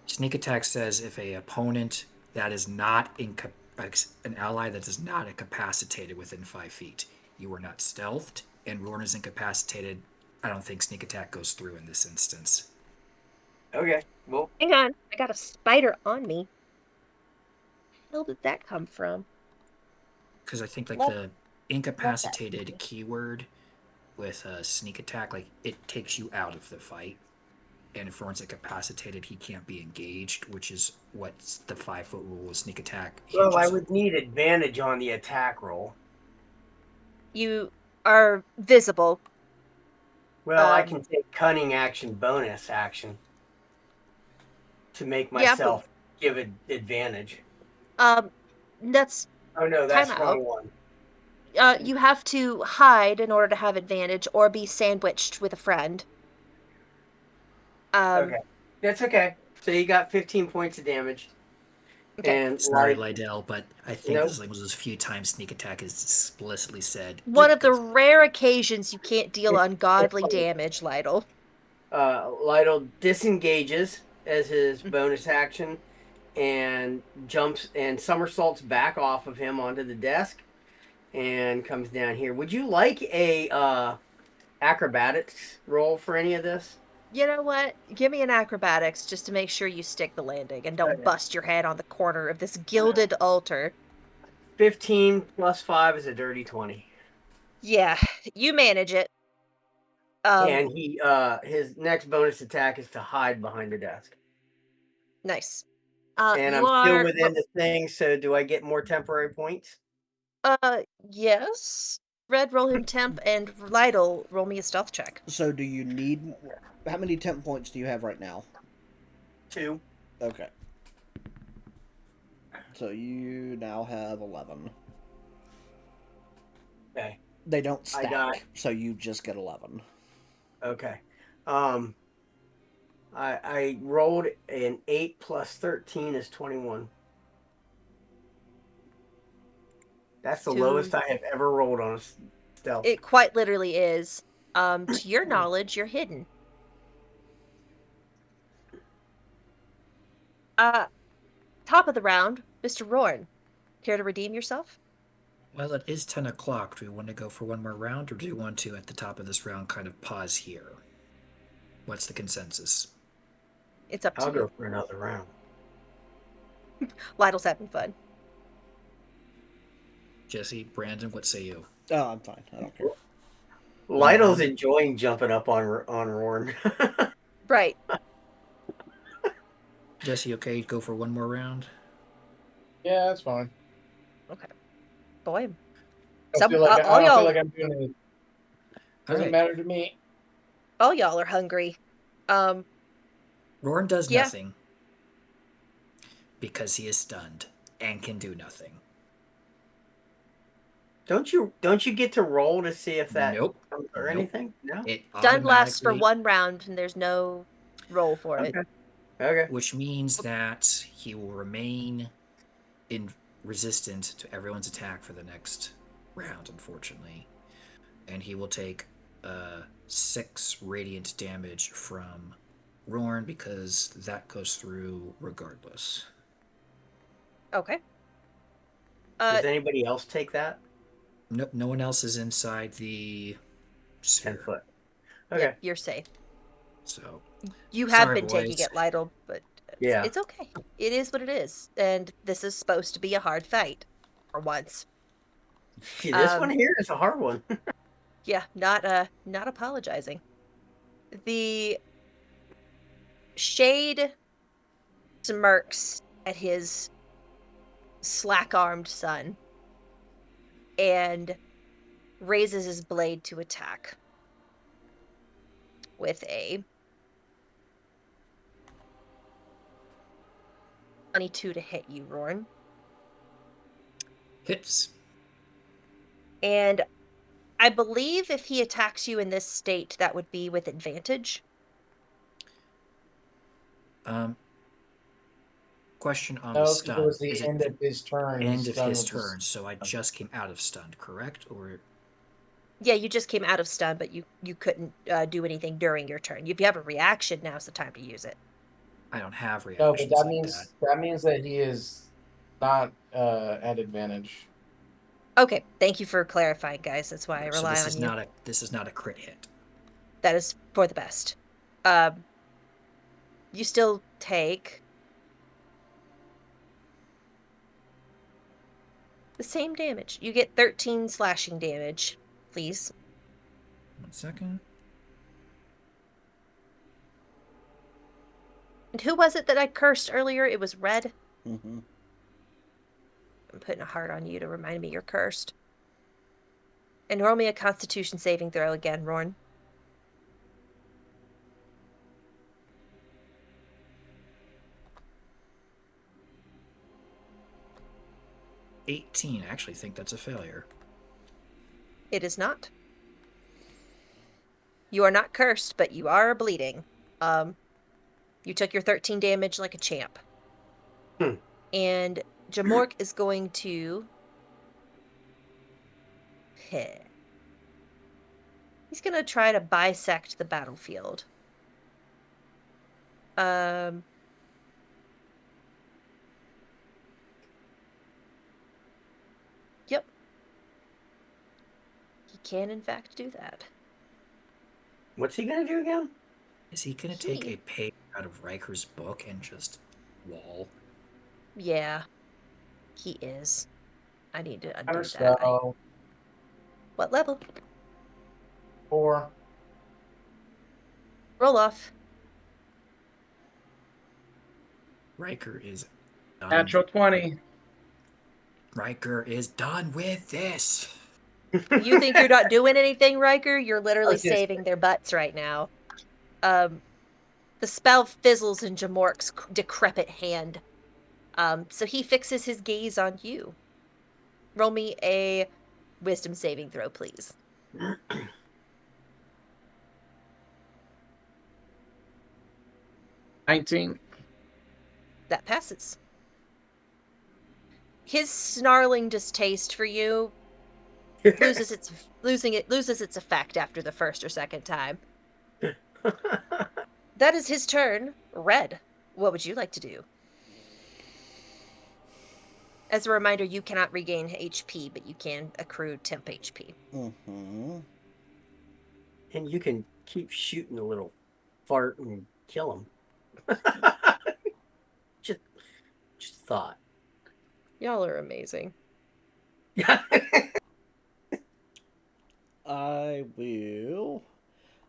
Sneak attack says if a opponent that is not an ally that is not incapacitated within 5 feet, you are not stealthed, and Roorn is incapacitated. I don't think sneak attack goes through in this instance. Okay. Well, Hang on, I got a spider on me. Where the hell did that come from? Because I think like Love, the love that. incapacitated keyword with sneak attack, like it takes you out of the fight. And if Roorn's incapacitated, he can't be engaged, which is what the 5 foot rule of sneak attack well, I hinges on. would need advantage on the attack roll. You are visible. Well, I can take cunning action, bonus action to make Yeah, but myself give it advantage. that's Oh no, time that's out. wrong one. You have to hide in order to have advantage or be sandwiched with a friend. Okay, that's okay. So you got 15 points of damage, Okay. and Sorry, Lydell, but I think this nope. is like one of those few times sneak attack is explicitly said One it of the goes. rare occasions you can't deal It's ungodly fine. damage, Lytle. Lytle disengages as his Mm. bonus action and jumps and somersaults back off of him onto the desk and comes down here. Would you like a acrobatics roll for any of this? You know what? Give me an acrobatics just to make sure you stick the landing and don't Okay. bust your head on the corner of this gilded altar. 15 plus 5 is a dirty 20. Yeah, you manage it. Um, And he his next bonus attack is to hide behind the desk. nice. And You I'm still are within the thing, so do I get more temporary points? yes. Red, roll him temp, and Lytle, roll me a stealth check. So, do you need. How many temp points do you have right now? 2. Okay. So, you now have 11. Okay. They don't I got stack, so you just get 11. okay. I rolled an 8 plus 13 is 21. That's the To lowest I have ever rolled on a stealth. it quite literally is. To your knowledge, you're hidden. Uh, Top of the round, Mr. Rourne. Care to redeem yourself? Well, it is 10 o'clock. Do we want to go for one more round, or do we want to, at the top of this round, kind of pause here? What's the consensus? It's up to I'll you. go for another round. Lytle's having fun. Jesse, Brandon, what say you? Oh, I'm fine. I don't care. One Lytle's round? enjoying jumping up on Roarn. Right. Jesse, okay, go for one more round? Yeah, that's fine. Okay. Boy. I Some I all don't feel y'all like I'm doing anything. All Doesn't right. matter to me. all y'all are hungry. Rourn does Yeah. nothing because he is stunned and can do nothing. Don't you get to roll to see if that Nope. or Nope. anything? No. It Stun lasts for automatically, 1 round, and there's no roll for it. Okay. Okay. which means that he will remain in resistant to everyone's attack for the next round, unfortunately. And he will take 6 radiant damage from Roorn because that goes through regardless. Okay. Does anybody else take that? No one else is inside the 10 sphere. foot. Yep, Okay. you're safe. So, You have sorry, been taking boys. it, Lytle, but Yeah. it's okay. It is what it is, and this is supposed to be a hard fight for once. This one here is a hard one. Yeah, not apologizing. The shade smirks at his slack-armed son and raises his blade to attack with a 22 to hit you, Rourn. Hits. And I believe if he attacks you in this state, that would be with advantage. Question on the No, because it stun. was the Is it end of his turn. end of his Just turn? So I just came out of stunned, correct? Or Yeah, you just came out of stun, but you couldn't do anything during your turn. If you have a reaction, now's the time to use it. I don't have no, reactions but like that. that means that he is not at advantage. Okay, thank you for clarifying, guys. That's why I So rely this on is you. not a crit hit. That is for the best. Um, you still take the same damage. You get 13 slashing damage, please. 1 second. And who was it that I cursed earlier? It was Red. Mm-hmm. I'm putting a heart on you to remind me you're cursed. And roll me a Constitution saving throw again, Rourn. 18. I actually think that's a failure. It is not. You are not cursed, but you are bleeding. You took your 13 damage like a champ. And Jamork is going to hit. He's going to try to bisect the battlefield. Yep. He can, in fact, do that. What's he gonna do again? Is he going to take a page out of Riker's book and just wall? Yeah, he is. I need to undo that. So, What level? 4. Roll off. Riker is done. Natural 20. Riker is done with this. You think you're not doing anything, Riker? You're literally Okay. saving their butts right now. The spell fizzles in Jamork's decrepit hand. So he fixes his gaze on you. Roll me a wisdom saving throw, please. 19. That passes. His snarling distaste for you loses its effect after the first or second time. That is his turn. Red, what would you like to do? As a reminder, you cannot regain HP, but you can accrue temp HP. Mm-hmm. And you can keep shooting a little fart and kill him. just thought. Y'all are amazing. I will,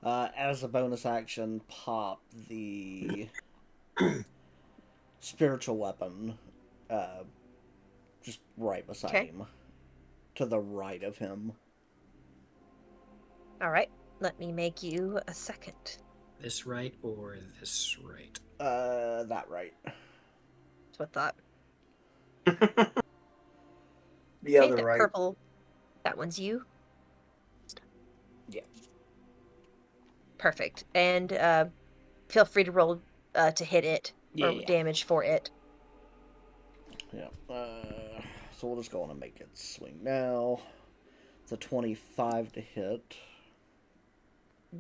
as a bonus action, pop the spiritual weapon, just right beside him, to the right of him. All right, let me make you a second. This right or this right? That right. That's what I thought. The other that right. purple, that one's you. Yeah. Perfect. And feel free to roll to hit it or Yeah. damage for it. Yeah. So we'll just go on and make it swing now. It's a 25 to hit.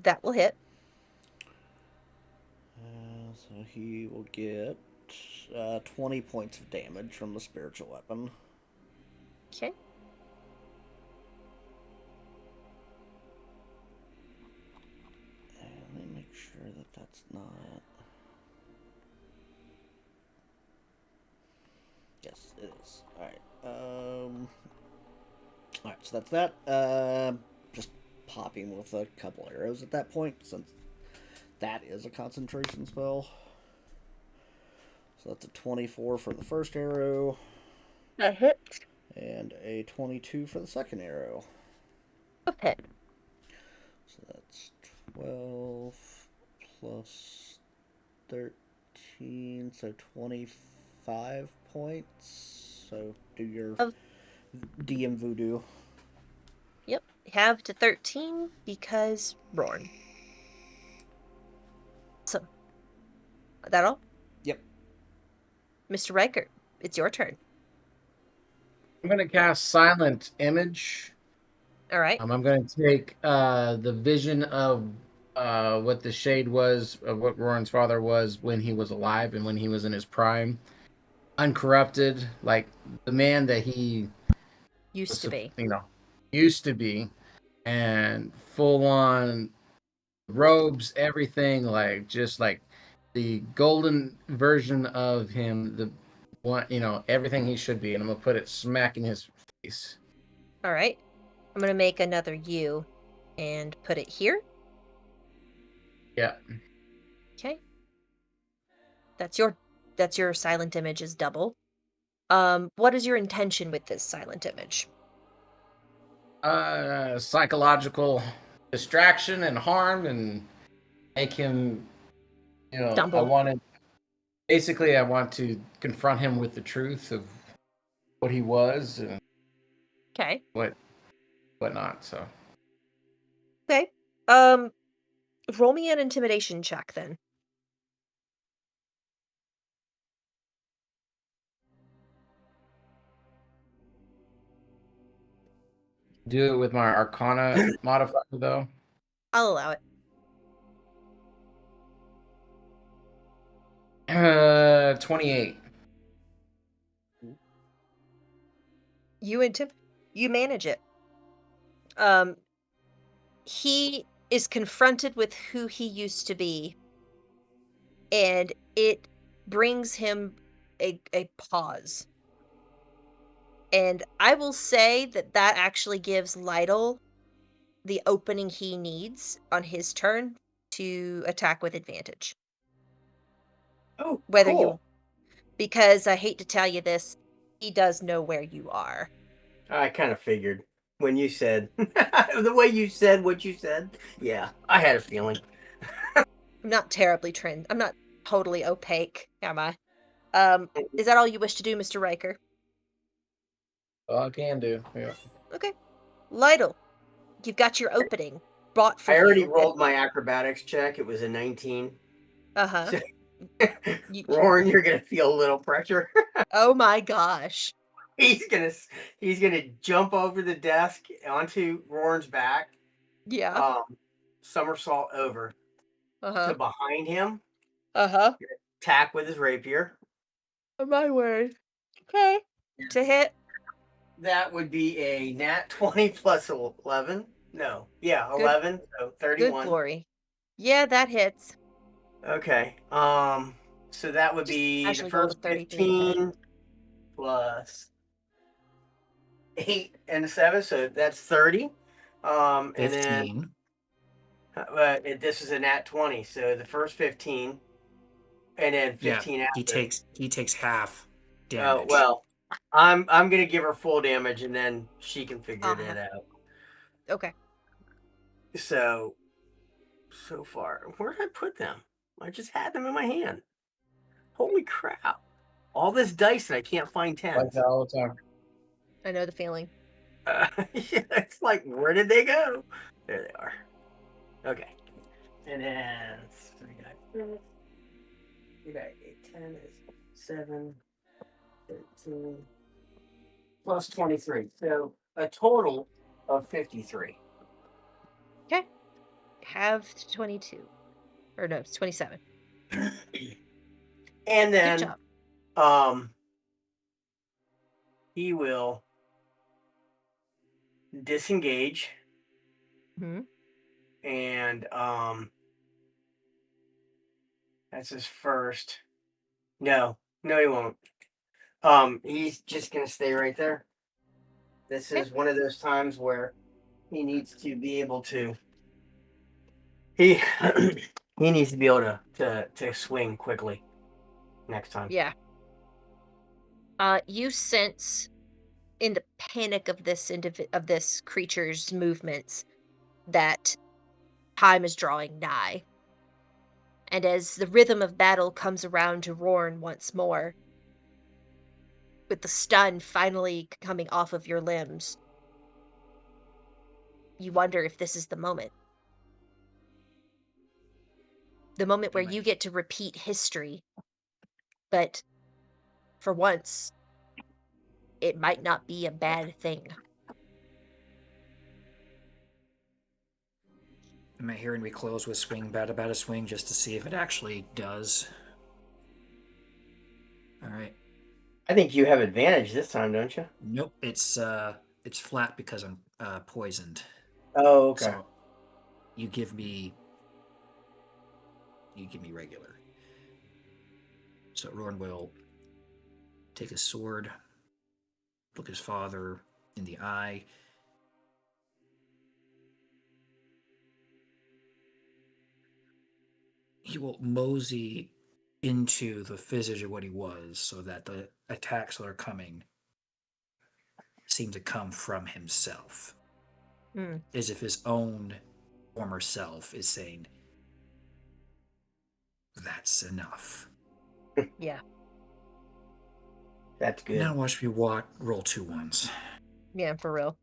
That will hit. So he will get 20 points of damage from the spiritual weapon. Okay. And let me make sure that that's not. Yes, it is. Alright. Alright, so that's that. Just popping with a couple arrows at that point, since that is a concentration spell. So that's a 24 for the first arrow. That hits. And a 22 for the second arrow. Okay. So that's 12 plus 13, so 25 points. So do your Of DM voodoo. Yep. Have to 13 because Roorn. So, that all? Yep. Mr. Riker, it's your turn. I'm going to cast Silent Image. All right. I'm going to take the vision of what the shade was, of what Roran's father was when he was alive and when he was in his prime. Uncorrupted, like the man that he Used was, to be. used to be, and full on robes, everything, like just like the golden version of him, the one, everything he should be. And I'm going to put it smack in his face. All right. I'm going to make another U and put it here. Yeah. Okay. That's your silent image is double. What is your intention with this silent image? Psychological distraction and harm, and make him, Stumble. I want to confront him with the truth of what he was and Okay. whatnot. So Okay. Roll me an intimidation check then. do it with my Arcana modifier though. I'll allow it. 28. You manage it. Um, he is confronted with who he used to be, and it brings him a pause. And I will say that that actually gives Lytle the opening he needs on his turn to attack with advantage. Oh, Whether you cool. Because I hate to tell you this, he does know where you are. I kind of figured when you said the way you said what you said. Yeah, I had a feeling. I'm not totally opaque, am I? Is that all you wish to do, Mr. Riker? All I can do. Yeah. Okay. Lytle, you've got your opening brought for I already you, and rolled my acrobatics check. It was a 19. uh-huh. So, You, Rourne, you're gonna feel a little pressure. oh my gosh. he's gonna he's gonna jump over the desk onto Rourne's back, Yeah. um, somersault over to Uh-huh. behind him, Uh-huh. attack with his rapier. Oh my word. Okay. To hit. That would be a nat 20 plus 11. No, yeah, Good 11, so good 31. glory. Yeah, that hits. Okay. So that would Just be the casually rolled a first 33 to hit. 15 plus 8 and 7, so that's 30. And then 15. this is a nat 20, so the first 15 and then Yeah, 15 he after. takes half Oh, damage. well, I'm gonna give her full damage and then she can figure Uh-huh. that out. Okay. So far, where did I put them? I just had them in my hand. Holy crap. All this dice and I can't find Like tens. that all the time. I know the feeling. It's like, where did they go? There they are. Okay. And then we got 8, 10 is 7, 13, plus 23. So a total of 53. Okay. Have 22. Or no, it's 27. And Good then job. he will disengage Hmm. and that's his first. No, he won't. He's just gonna stay right there. This Okay. is one of those times where he needs to be able to he he needs to be able to swing quickly next time. Yeah. You sense in the panic of of this creature's movements that time is drawing nigh. And as the rhythm of battle comes around to Roorn once more, with the stun finally coming off of your limbs, you wonder if this is the moment. The moment where You you might, get to repeat history, but for once, it might not be a bad thing. am I hearing we close with swing about a swing just to see if it actually does? All right. I think you have advantage this time, don't you? Nope. It's flat because I'm poisoned. Oh, okay. So you give me regular. So Rowan will take his sword, look his father in the eye. He will mosey into the visage of what he was so that the attacks that are coming seem to come from himself. Hmm. As if his own former self is saying, that's enough. Yeah. That's good. Now watch me roll 2 ones. Yeah, for real.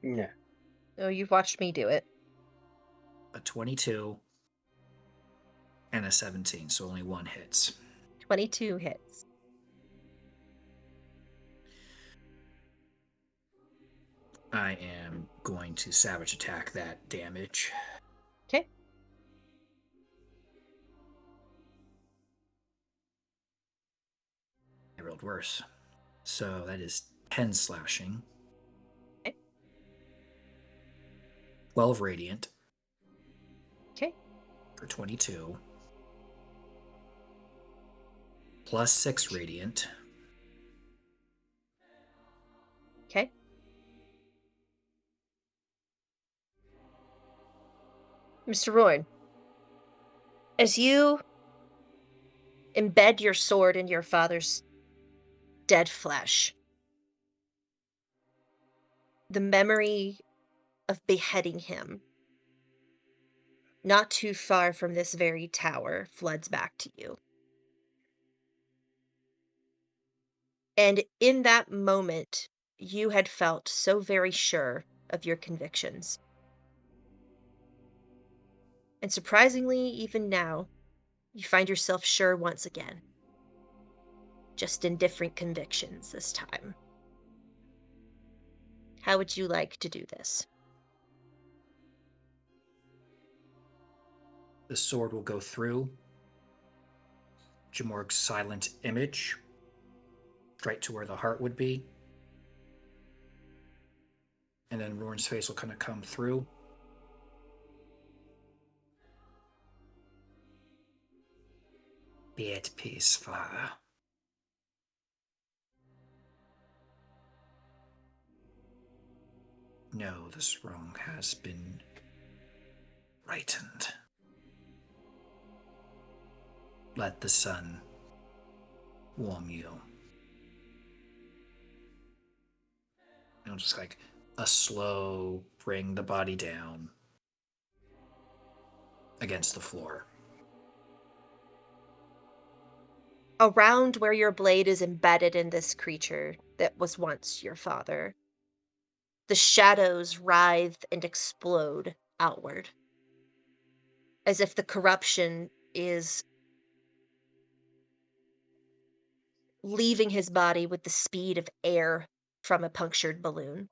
Yeah. Oh, you've watched me do it. A 22 and a 17, so only one hits. 22 hits. I am going to savage attack that damage. Okay. I rolled worse. So that is 10 slashing, Okay. 12 radiant Okay. for 22, plus 6 radiant. Okay. Mr. Roy, as you embed your sword in your father's dead flesh, the memory of beheading him, not too far from this very tower, floods back to you. And in that moment, you had felt so very sure of your convictions. And surprisingly, even now, you find yourself sure once again, just in different convictions this time. How would you like to do this? The sword will go through Jamorg's silent image, right to where the heart would be. And then Roran's face will kind of come through. Be at peace, Father. No, this wrong has been rightened. Let the sun warm you. Just like a slow bring the body down against the floor. Around where your blade is embedded in this creature that was once your father, The shadows writhe and explode outward, as if the corruption is leaving his body with the speed of air from a punctured balloon.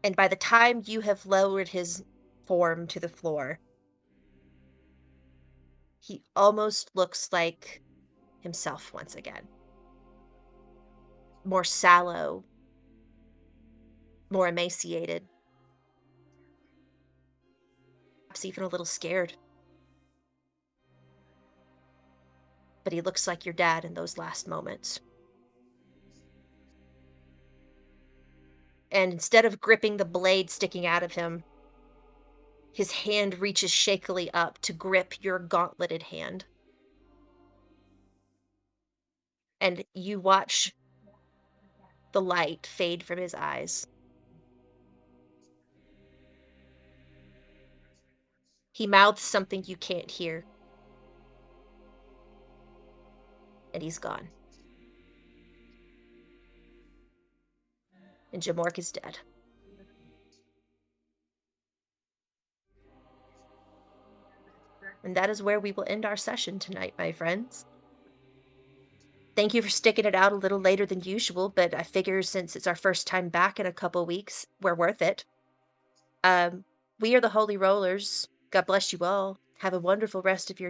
And by the time you have lowered his form to the floor, he almost looks like himself once again. More sallow, more emaciated, perhaps even a little scared. But he looks like your dad in those last moments. And instead of gripping the blade sticking out of him, his hand reaches shakily up to grip your gauntleted hand. And you watch the light fade from his eyes. He mouths something you can't hear, and he's gone. And Jamork is dead. And that is where we will end our session tonight, my friends. Thank you for sticking it out a little later than usual, but I figure since it's our first time back in a couple weeks, we're worth it. We are the Holy Rollers. God bless you all. Have a wonderful rest of your